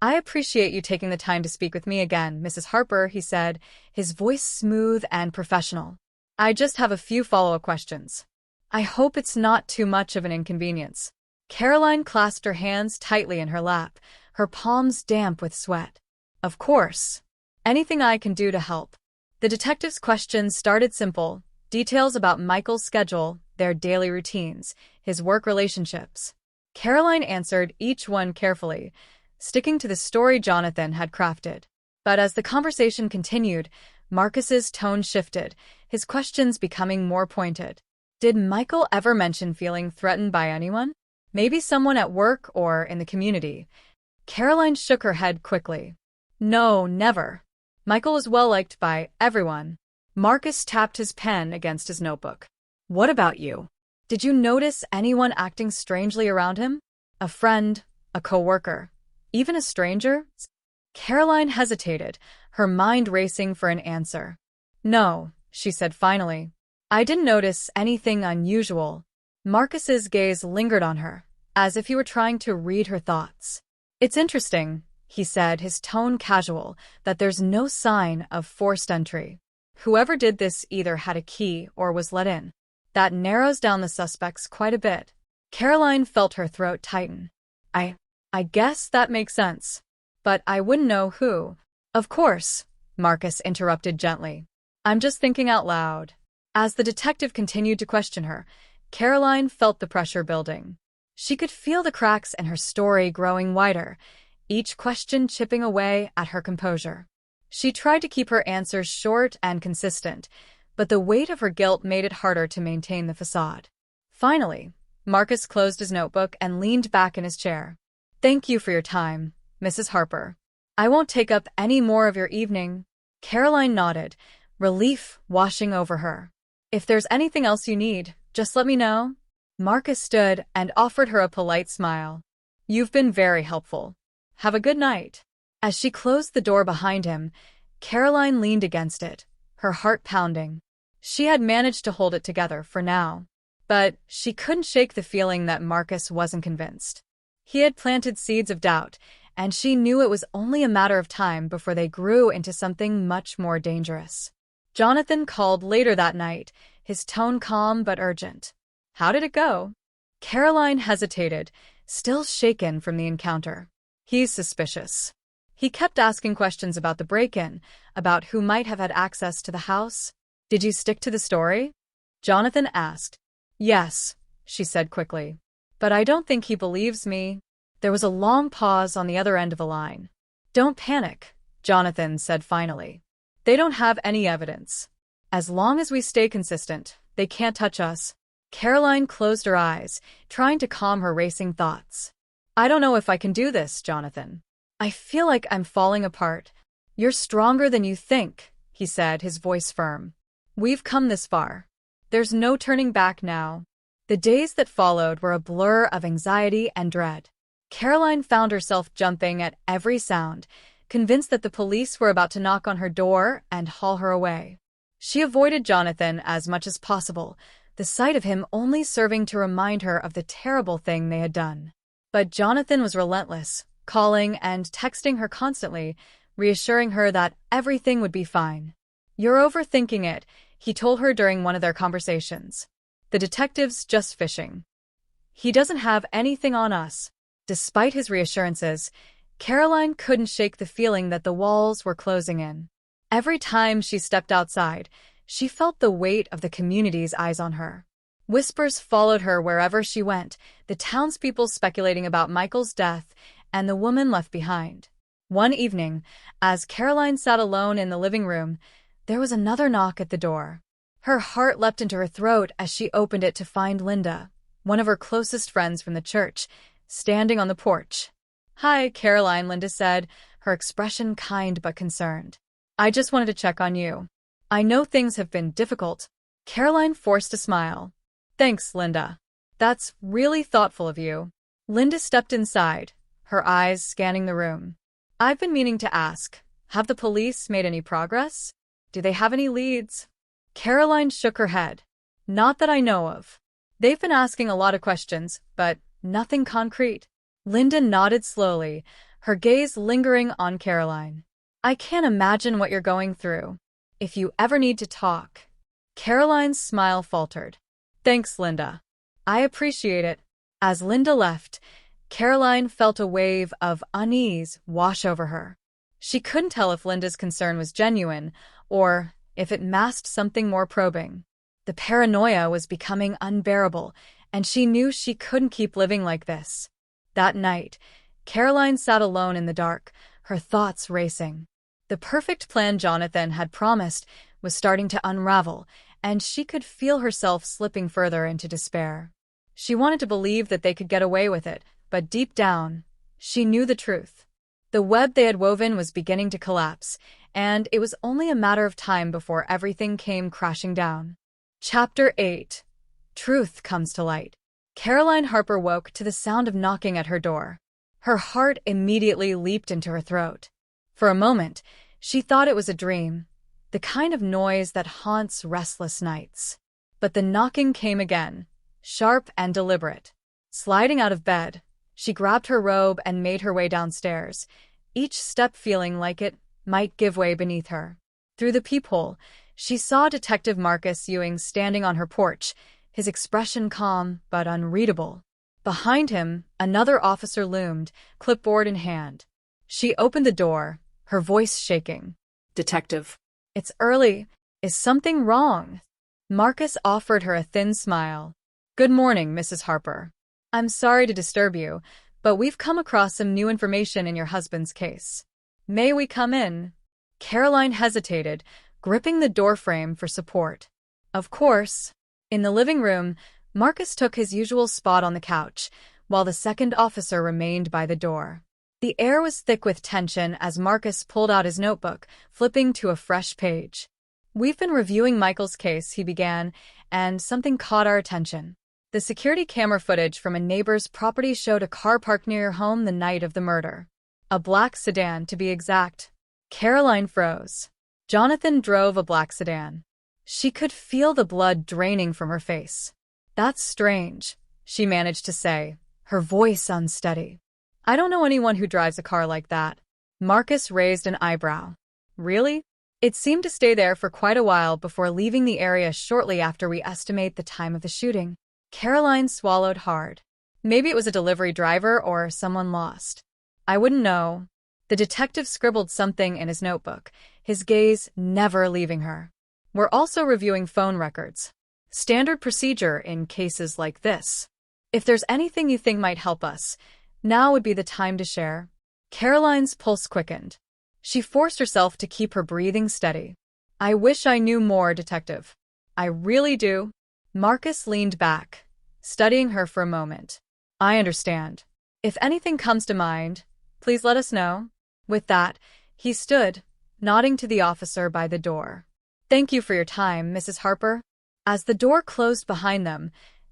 "I appreciate you taking the time to speak with me again, Mrs. Harper," he said, his voice smooth and professional. "I just have a few follow-up questions. I hope it's not too much of an inconvenience." Caroline clasped her hands tightly in her lap, her palms damp with sweat. "Of course. Anything I can do to help." The detective's questions started simple, details about Michael's schedule, their daily routines, his work relationships. Caroline answered each one carefully, sticking to the story Jonathan had crafted. But as the conversation continued, Marcus's tone shifted, his questions becoming more pointed. Did Michael ever mention feeling threatened by anyone? Maybe someone at work or in the community? Caroline shook her head quickly. "No, never. Michael was well-liked by everyone." Marcus tapped his pen against his notebook. "What about you? Did you notice anyone acting strangely around him? A friend, a co-worker, even a stranger?" Caroline hesitated, her mind racing for an answer. "No," she said finally. "I didn't notice anything unusual." Marcus's gaze lingered on her, as if he were trying to read her thoughts. "It's interesting," he said, his tone casual, "that there's no sign of forced entry. Whoever did this either had a key or was let in. That narrows down the suspects quite a bit." Caroline felt her throat tighten. I guess that makes sense. But I wouldn't know who." "Of course," Marcus interrupted gently. "I'm just thinking out loud." As the detective continued to question her, Caroline felt the pressure building. She could feel the cracks in her story growing wider, each question chipping away at her composure. She tried to keep her answers short and consistent, but the weight of her guilt made it harder to maintain the facade. Finally, Marcus closed his notebook and leaned back in his chair. "Thank you for your time, Mrs. Harper. I won't take up any more of your evening." Caroline nodded, relief washing over her. "If there's anything else you need, just let me know." Marcus stood and offered her a polite smile. "You've been very helpful. Have a good night." As she closed the door behind him, Caroline leaned against it, her heart pounding. She had managed to hold it together for now, but she couldn't shake the feeling that Marcus wasn't convinced. He had planted seeds of doubt, and she knew it was only a matter of time before they grew into something much more dangerous. Jonathan called later that night, his tone calm but urgent. "How did it go?" Caroline hesitated, still shaken from the encounter. "He's suspicious. He kept asking questions about the break-in, about who might have had access to the house. Did you stick to the story? Jonathan asked. Yes, she said quickly. But I don't think he believes me. There was a long pause on the other end of the line. Don't panic, Jonathan said finally. They don't have any evidence. As long as we stay consistent, they can't touch us. Caroline closed her eyes, trying to calm her racing thoughts. I don't know if I can do this, Jonathan. I feel like I'm falling apart. You're stronger than you think, he said, his voice firm. We've come this far. There's no turning back now. The days that followed were a blur of anxiety and dread. Caroline found herself jumping at every sound, convinced that the police were about to knock on her door and haul her away. She avoided Jonathan as much as possible, the sight of him only serving to remind her of the terrible thing they had done. But Jonathan was relentless, calling and texting her constantly, reassuring her that everything would be fine. You're overthinking it, he told her during one of their conversations. The detective's just fishing. He doesn't have anything on us. Despite his reassurances, Caroline couldn't shake the feeling that the walls were closing in. Every time she stepped outside, she felt the weight of the community's eyes on her. Whispers followed her wherever she went, the townspeople speculating about Michael's death and the woman left behind. One evening, as Caroline sat alone in the living room, there was another knock at the door. Her heart leapt into her throat as she opened it to find Linda, one of her closest friends from the church, standing on the porch. Hi, Caroline, Linda said, her expression kind but concerned. I just wanted to check on you. I know things have been difficult. Caroline forced a smile. Thanks, Linda. That's really thoughtful of you. Linda stepped inside, her eyes scanning the room. I've been meaning to ask, have the police made any progress? Do they have any leads? Caroline shook her head. Not that I know of. They've been asking a lot of questions, but nothing concrete. Linda nodded slowly, her gaze lingering on Caroline. I can't imagine what you're going through. If you ever need to talk. Caroline's smile faltered. Thanks, Linda. I appreciate it. As Linda left, Caroline felt a wave of unease wash over her. She couldn't tell if Linda's concern was genuine or if it masked something more probing. The paranoia was becoming unbearable, and she knew she couldn't keep living like this. That night, Caroline sat alone in the dark, her thoughts racing. The perfect plan Jonathan had promised was starting to unravel, and she could feel herself slipping further into despair. She wanted to believe that they could get away with it, but deep down, she knew the truth. The web they had woven was beginning to collapse, and it was only a matter of time before everything came crashing down. Chapter 8. Truth Comes to Light. Caroline Harper woke to the sound of knocking at her door. Her heart immediately leaped into her throat. For a moment, she thought it was a dream, the kind of noise that haunts restless nights. But the knocking came again, sharp and deliberate. Sliding out of bed, she grabbed her robe and made her way downstairs, each step feeling like it might give way beneath her. Through the peephole, she saw Detective Marcus Ewing standing on her porch, his expression calm but unreadable. Behind him, another officer loomed, clipboard in hand. She opened the door, her voice shaking.
Detective.
It's early. Is something wrong? Marcus offered her a thin smile. Good morning, Mrs. Harper. I'm sorry to disturb you, but we've come across some new information in your husband's case. May we come in? Caroline hesitated, gripping the doorframe for support. Of course. In the living room, Marcus took his usual spot on the couch, while the second officer remained by the door. The air was thick with tension as Marcus pulled out his notebook, flipping to a fresh page. We've been reviewing Michael's case, he began, and something caught our attention. The security camera footage from a neighbor's property showed a car parked near your home the night of the murder. A black sedan, to be exact. Caroline froze. Jonathan drove a black sedan. She could feel the blood draining from her face. That's strange, she managed to say, her voice unsteady. I don't know anyone who drives a car like that. Marcus raised an eyebrow. Really? It seemed to stay there for quite a while before leaving the area shortly after we estimate the time of the shooting. Caroline swallowed hard. Maybe it was a delivery driver or someone lost. I wouldn't know. The detective scribbled something in his notebook, his gaze never leaving her. "We're also reviewing phone records. Standard procedure in cases like this. If there's anything you think might help us, now would be the time to share." Caroline's pulse quickened. She forced herself to keep her breathing steady. "I wish I knew more, Detective. I really do." Marcus leaned back, studying her for a moment. "I understand. If anything comes to mind, please let us know." With that, he stood, nodding to the officer by the door. "Thank you for your time, Mrs. Harper." As the door closed behind them,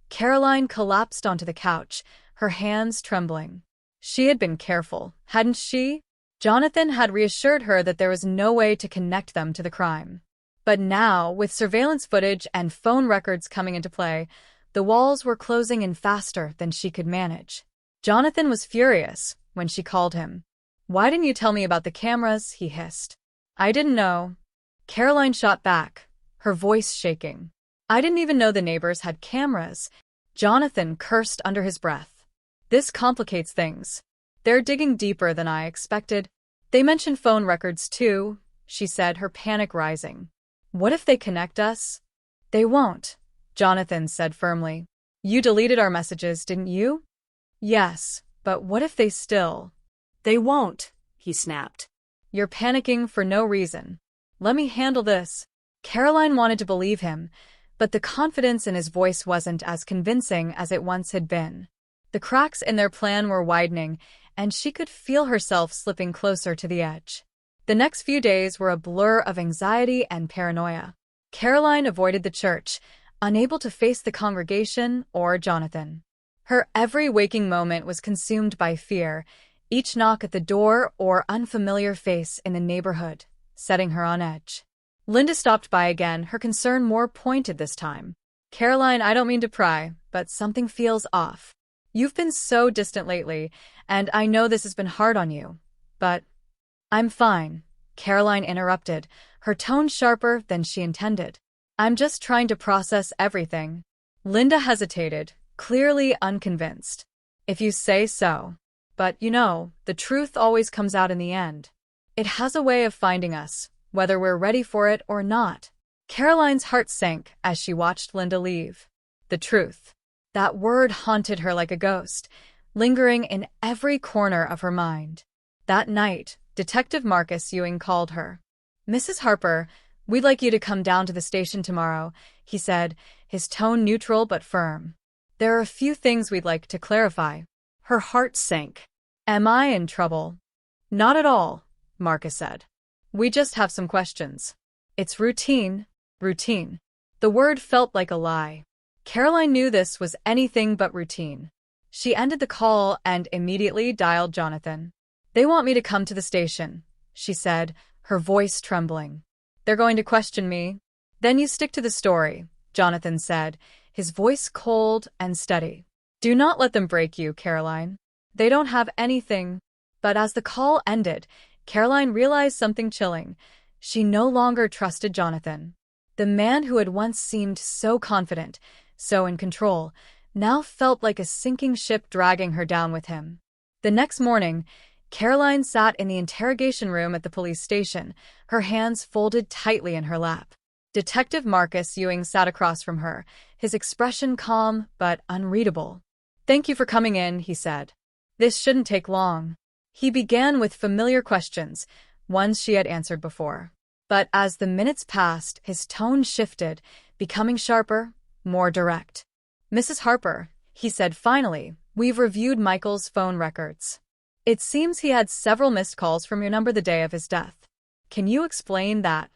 Caroline collapsed onto the couch, her hands trembling. She had been careful, hadn't she? Jonathan had reassured her that there was no way to connect them to the crime. But now, with surveillance footage and phone records coming into play, the walls were closing in faster than she could manage. Jonathan was furious when she called him. "Why didn't you tell me about the cameras?" he hissed. "I didn't know." Caroline shot back, her voice shaking. "I didn't even know the neighbors had cameras." Jonathan cursed under his breath. "This complicates things. They're digging deeper than I expected." "They mentioned phone records too," she said, her panic rising. "What if they connect us?" "They won't," Jonathan said firmly. "You deleted our messages, didn't you?" "Yes, but what if they still—"
"They won't," he snapped.
"You're panicking for no reason. Let me handle this." Caroline wanted to believe him, but the confidence in his voice wasn't as convincing as it once had been. The cracks in their plan were widening, and she could feel herself slipping closer to the edge. The next few days were a blur of anxiety and paranoia. Caroline avoided the church, unable to face the congregation or Jonathan. Her every waking moment was consumed by fear, each knock at the door or unfamiliar face in the neighborhood, setting her on edge. Linda stopped by again, her concern more pointed this time. "Caroline, I don't mean to pry, but something feels off. You've been so distant lately, and I know this has been hard on you. But—" "I'm fine," Caroline interrupted, her tone sharper than she intended. "I'm just trying to process everything." Linda hesitated, clearly unconvinced. "If you say so. But, you know, the truth always comes out in the end. It has a way of finding us, whether we're ready for it or not." Caroline's heart sank as she watched Linda leave. The truth. That word haunted her like a ghost, lingering in every corner of her mind. That night, Detective Marcus Ewing called her. "Mrs. Harper, we'd like you to come down to the station tomorrow," he said, his tone neutral but firm. "There are a few things we'd like to clarify." Her heart sank. "Am I in trouble?" "Not at all," Marcus said. "We just have some questions." "It's routine." Routine. The word felt like a lie. Caroline knew this was anything but routine. She ended the call and immediately dialed Jonathan. "They want me to come to the station," she said, her voice trembling. "They're going to question me." "Then you stick to the story," Jonathan said, his voice cold and steady. "Do not let them break you, Caroline. They don't have anything." But as the call ended, Caroline realized something chilling. She no longer trusted Jonathan. The man who had once seemed so confident, so in control, now felt like a sinking ship dragging her down with him. The next morning, Caroline sat in the interrogation room at the police station, her hands folded tightly in her lap. Detective Marcus Ewing sat across from her, his expression calm but unreadable. "Thank you for coming in," he said. "This shouldn't take long." He began with familiar questions, ones she had answered before. But as the minutes passed, his tone shifted, becoming sharper, more direct. "Mrs. Harper," he said finally, "we've reviewed Michael's phone records. It seems he had several missed calls from your number the day of his death. Can you explain that?"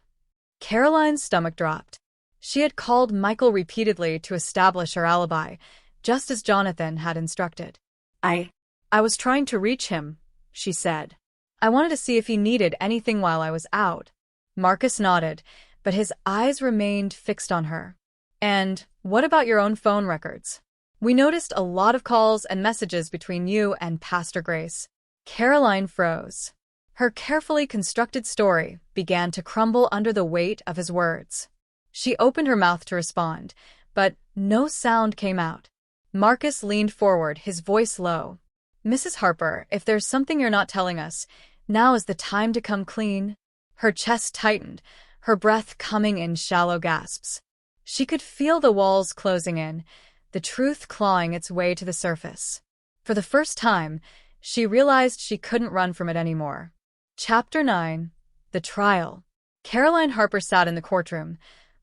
Caroline's stomach dropped. She had called Michael repeatedly to establish her alibi, just as Jonathan had instructed. I was trying to reach him," she said. "I wanted to see if he needed anything while I was out." Marcus nodded, but his eyes remained fixed on her. "And what about your own phone records? We noticed a lot of calls and messages between you and Pastor Grace." Caroline froze. Her carefully constructed story began to crumble under the weight of his words. She opened her mouth to respond, but no sound came out. Marcus leaned forward, his voice low. "Mrs. Harper, if there's something you're not telling us, Now is the time to come clean. Her chest tightened, her breath coming in shallow gasps. She could feel the walls closing in, the truth clawing its way to the surface. For the first time, she realized she couldn't run from it anymore. Chapter 9. The Trial. Caroline Harper sat in the courtroom,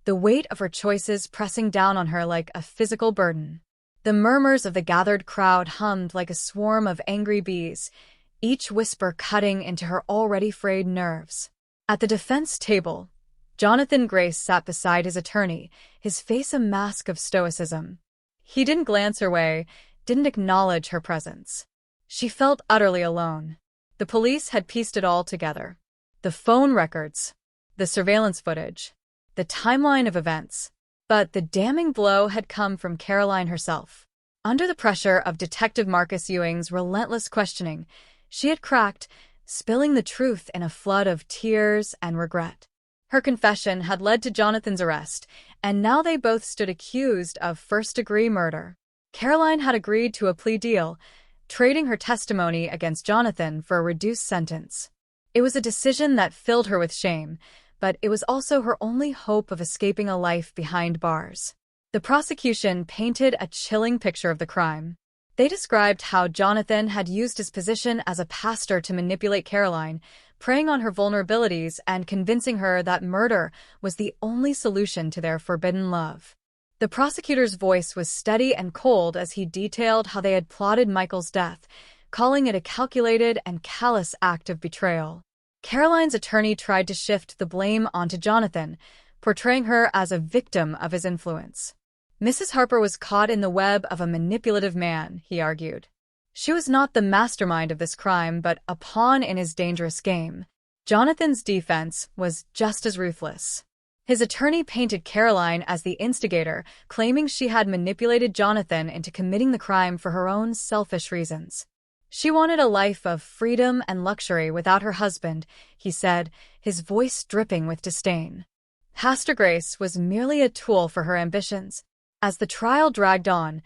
the weight of her choices pressing down on her like a physical burden. The murmurs of the gathered crowd hummed like a swarm of angry bees, each whisper cutting into her already frayed nerves. At the defense table, Jonathan Grace sat beside his attorney, his face a mask of stoicism. He didn't glance her way, didn't acknowledge her presence. She felt utterly alone. The police had pieced it all together. The phone records, the surveillance footage, the timeline of events. But the damning blow had come from Caroline herself. Under the pressure of Detective Marcus Ewing's relentless questioning, she had cracked, spilling the truth in a flood of tears and regret. Her confession had led to Jonathan's arrest, and now they both stood accused of first-degree murder. Caroline had agreed to a plea deal, trading her testimony against Jonathan for a reduced sentence. It was a decision that filled her with shame, but it was also her only hope of escaping a life behind bars. The prosecution painted a chilling picture of the crime. They described how Jonathan had used his position as a pastor to manipulate Caroline, preying on her vulnerabilities and convincing her that murder was the only solution to their forbidden love. The prosecutor's voice was steady and cold as he detailed how they had plotted Michael's death, calling it a calculated and callous act of betrayal. Caroline's attorney tried to shift the blame onto Jonathan, portraying her as a victim of his influence. Mrs. Harper was caught in the web of a manipulative man, he argued. She was not the mastermind of this crime, but a pawn in his dangerous game. Jonathan's defense was just as ruthless. His attorney painted Caroline as the instigator, claiming she had manipulated Jonathan into committing the crime for her own selfish reasons. She wanted a life of freedom and luxury without her husband, he said, his voice dripping with disdain. Pastor Grace was merely a tool for her ambitions. As the trial dragged on,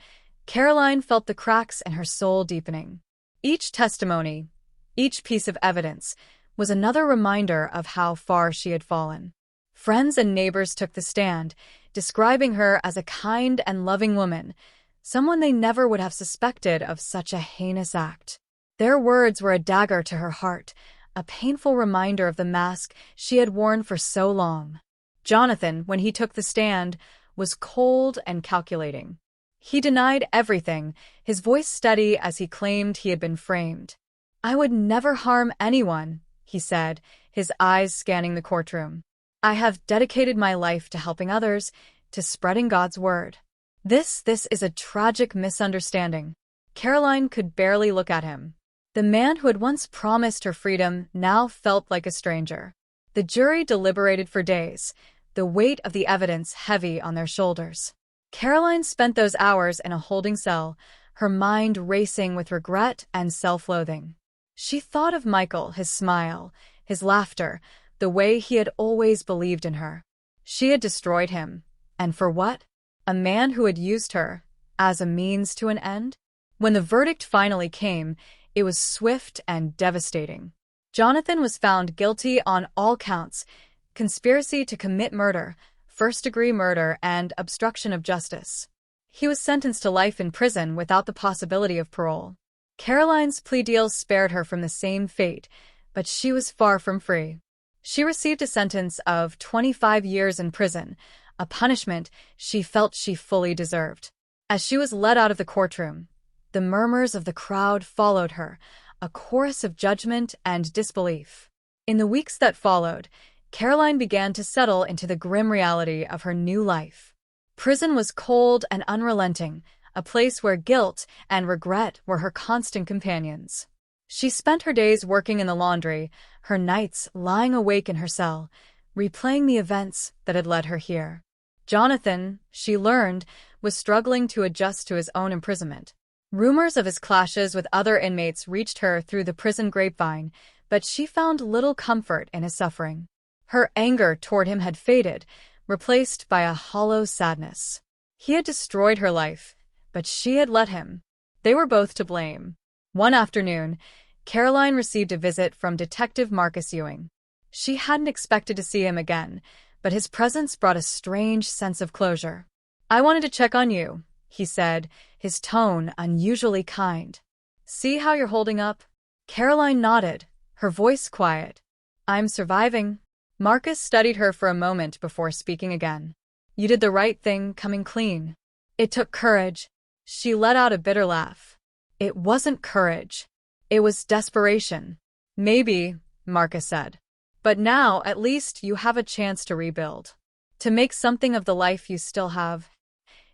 Caroline felt the cracks in her soul deepening. Each testimony, each piece of evidence, was another reminder of how far she had fallen. Friends and neighbors took the stand, describing her as a kind and loving woman, someone they never would have suspected of such a heinous act. Their words were a dagger to her heart, a painful reminder of the mask she had worn for so long. Jonathan, when he took the stand, was cold and calculating. He denied everything, his voice steady as he claimed he had been framed. "I would never harm anyone," he said, his eyes scanning the courtroom. "I have dedicated my life to helping others, to spreading God's word." This is a tragic misunderstanding. Caroline could barely look at him. The man who had once promised her freedom now felt like a stranger. The jury deliberated for days, the weight of the evidence heavy on their shoulders. Caroline spent those hours in a holding cell, her mind racing with regret and self-loathing. She thought of Michael, his smile, his laughter, the way he had always believed in her. She had destroyed him. And for what? A man who had used her as a means to an end? When the verdict finally came, it was swift and devastating. Jonathan was found guilty on all counts: conspiracy to commit murder, first-degree murder, and obstruction of justice. He was sentenced to life in prison without the possibility of parole. Caroline's plea deal spared her from the same fate, but she was far from free. She received a sentence of 25 years in prison, a punishment she felt she fully deserved. As she was led out of the courtroom, the murmurs of the crowd followed her, a chorus of judgment and disbelief. In the weeks that followed, Caroline began to settle into the grim reality of her new life. Prison was cold and unrelenting, a place where guilt and regret were her constant companions. She spent her days working in the laundry, her nights lying awake in her cell, replaying the events that had led her here. Jonathan, she learned, was struggling to adjust to his own imprisonment. Rumors of his clashes with other inmates reached her through the prison grapevine, but she found little comfort in his suffering. Her anger toward him had faded, replaced by a hollow sadness. He had destroyed her life, but she had let him. They were both to blame. One afternoon, Caroline received a visit from Detective Marcus Ewing. She hadn't expected to see him again, but his presence brought a strange sense of closure. "I wanted to check on you," he said, his tone unusually kind. "See how you're holding up?" Caroline nodded, her voice quiet. "I'm surviving." Marcus studied her for a moment before speaking again. "You did the right thing coming clean." "It took courage." She let out a bitter laugh. "It wasn't courage. It was desperation." "Maybe," Marcus said. "But now, at least, you have a chance to rebuild. To make something of the life you still have."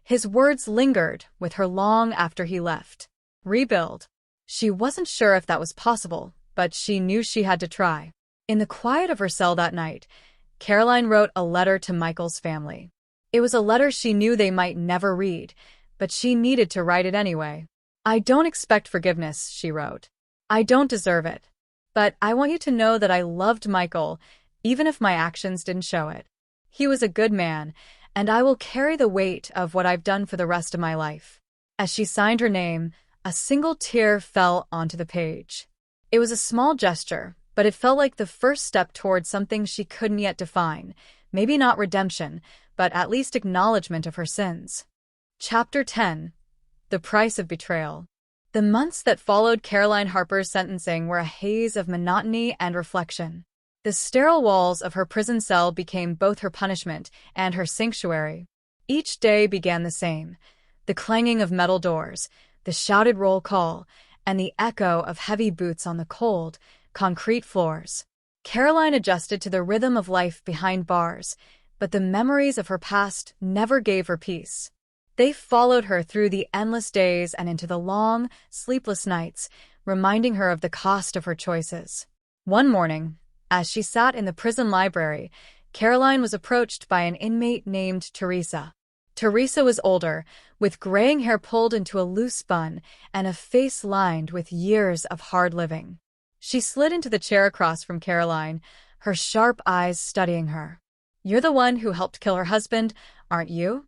His words lingered with her long after he left. Rebuild. She wasn't sure if that was possible, but she knew she had to try. In the quiet of her cell that night, Caroline wrote a letter to Michael's family. It was a letter she knew they might never read, but she needed to write it anyway. "I don't expect forgiveness," she wrote. "I don't deserve it. But I want you to know that I loved Michael, even if my actions didn't show it. He was a good man, and I will carry the weight of what I've done for the rest of my life." As she signed her name, a single tear fell onto the page. It was a small gesture, but it felt like the first step towards something she couldn't yet define. Maybe not redemption, but at least acknowledgement of her sins. Chapter 10. The Price of Betrayal. The months that followed Caroline Harper's sentencing were a haze of monotony and reflection. The sterile walls of her prison cell became both her punishment and her sanctuary. Each day began the same: the clanging of metal doors, the shouted roll call, and the echo of heavy boots on the cold, concrete floors. Caroline adjusted to the rhythm of life behind bars, but the memories of her past never gave her peace. They followed her through the endless days and into the long, sleepless nights, reminding her of the cost of her choices. One morning, as she sat in the prison library, Caroline was approached by an inmate named Teresa. Teresa was older, with graying hair pulled into a loose bun and a face lined with years of hard living. She slid into the chair across from Caroline, her sharp eyes studying her. "You're the one who helped kill her husband, aren't you?"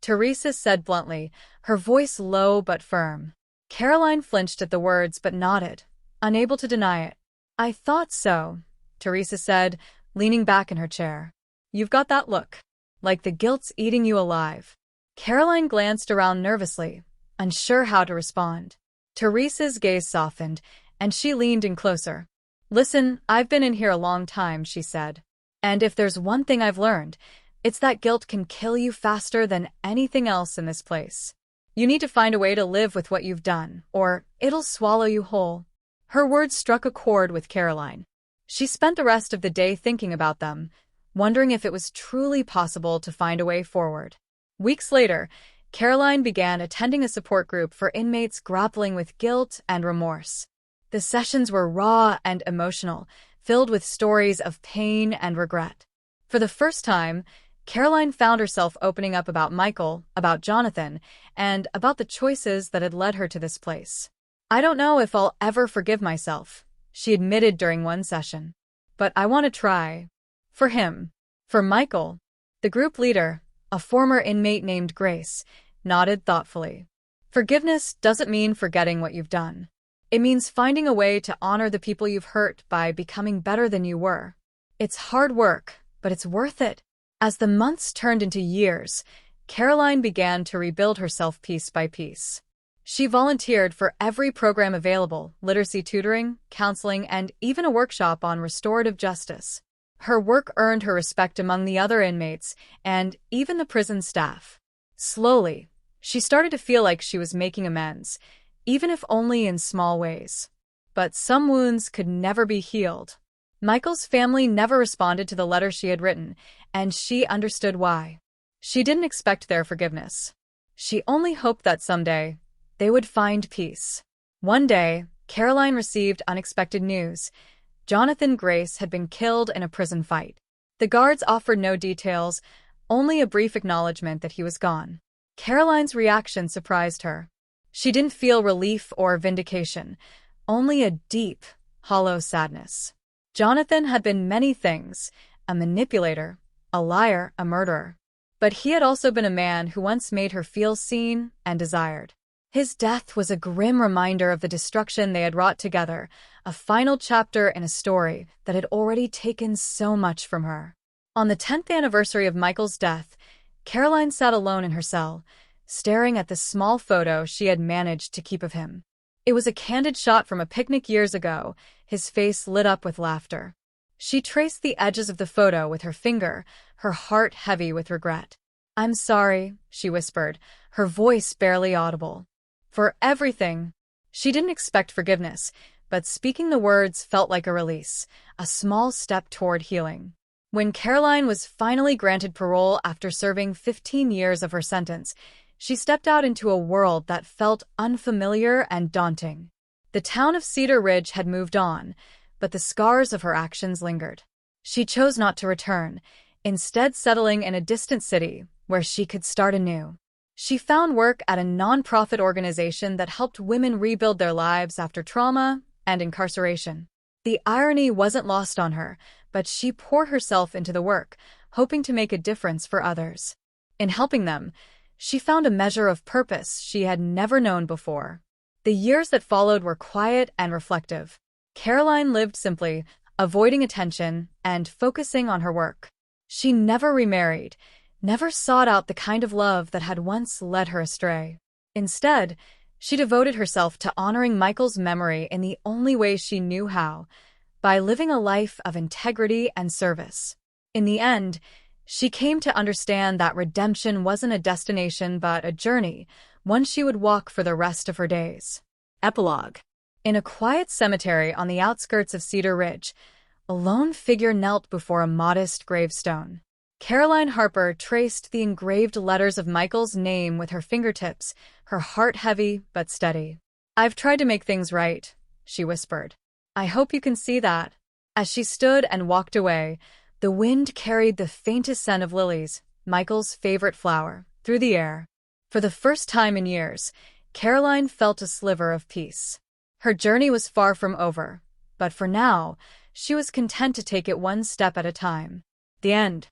Teresa said bluntly, her voice low but firm. Caroline flinched at the words but nodded, unable to deny it. "I thought so," Teresa said, leaning back in her chair. "You've got that look, like the guilt's eating you alive." Caroline glanced around nervously, unsure how to respond. Teresa's gaze softened, and she leaned in closer. "Listen, I've been in here a long time," she said. "And if there's one thing I've learned, it's that guilt can kill you faster than anything else in this place. You need to find a way to live with what you've done, or it'll swallow you whole." Her words struck a chord with Caroline. She spent the rest of the day thinking about them, wondering if it was truly possible to find a way forward. Weeks later, Caroline began attending a support group for inmates grappling with guilt and remorse. The sessions were raw and emotional, filled with stories of pain and regret. For the first time, Caroline found herself opening up about Michael, about Jonathan, and about the choices that had led her to this place. "I don't know if I'll ever forgive myself," she admitted during one session. "But I want to try. For him. For Michael." The group leader, a former inmate named Grace, nodded thoughtfully. "Forgiveness doesn't mean forgetting what you've done. It means finding a way to honor the people you've hurt by becoming better than you were. It's hard work, but it's worth it." As the months turned into years, Caroline began to rebuild herself piece by piece. She volunteered for every program available: literacy tutoring, counseling, and even a workshop on restorative justice. Her work earned her respect among the other inmates and even the prison staff. Slowly, she started to feel like she was making amends, even if only in small ways. But some wounds could never be healed. Michael's family never responded to the letter she had written, and she understood why. She didn't expect their forgiveness. She only hoped that someday they would find peace. One day, Caroline received unexpected news. Jonathan Grace had been killed in a prison fight. The guards offered no details, only a brief acknowledgement that he was gone. Caroline's reaction surprised her. She didn't feel relief or vindication, only a deep, hollow sadness. Jonathan had been many things: a manipulator, a liar, a murderer. But he had also been a man who once made her feel seen and desired. His death was a grim reminder of the destruction they had wrought together, a final chapter in a story that had already taken so much from her. On the 10th anniversary of Michael's death, Caroline sat alone in her cell, staring at the small photo she had managed to keep of him. It was a candid shot from a picnic years ago, his face lit up with laughter. She traced the edges of the photo with her finger, her heart heavy with regret. "I'm sorry," she whispered, her voice barely audible. "For everything." She didn't expect forgiveness, but speaking the words felt like a release, a small step toward healing. When Caroline was finally granted parole after serving 15 years of her sentence, she stepped out into a world that felt unfamiliar and daunting. The town of Cedar Ridge had moved on, but the scars of her actions lingered. She chose not to return, instead settling in a distant city where she could start anew. She found work at a nonprofit organization that helped women rebuild their lives after trauma and incarceration. The irony wasn't lost on her, but she poured herself into the work, hoping to make a difference for others. In helping them, she found a measure of purpose she had never known before. The years that followed were quiet and reflective. Caroline lived simply, avoiding attention and focusing on her work. She never remarried, never sought out the kind of love that had once led her astray. Instead, she devoted herself to honoring Michael's memory in the only way she knew how, by living a life of integrity and service. In the end, she came to understand that redemption wasn't a destination but a journey, one she would walk for the rest of her days.
Epilogue.
In a quiet cemetery on the outskirts of Cedar Ridge, a lone figure knelt before a modest gravestone. Caroline Harper traced the engraved letters of Michael's name with her fingertips, her heart heavy but steady. "I've tried to make things right," she whispered. "I hope you can see that." As she stood and walked away, the wind carried the faintest scent of lilies, Michael's favorite flower, through the air. For the first time in years, Caroline felt a sliver of peace. Her journey was far from over, but for now, she was content to take it one step at a time. The end.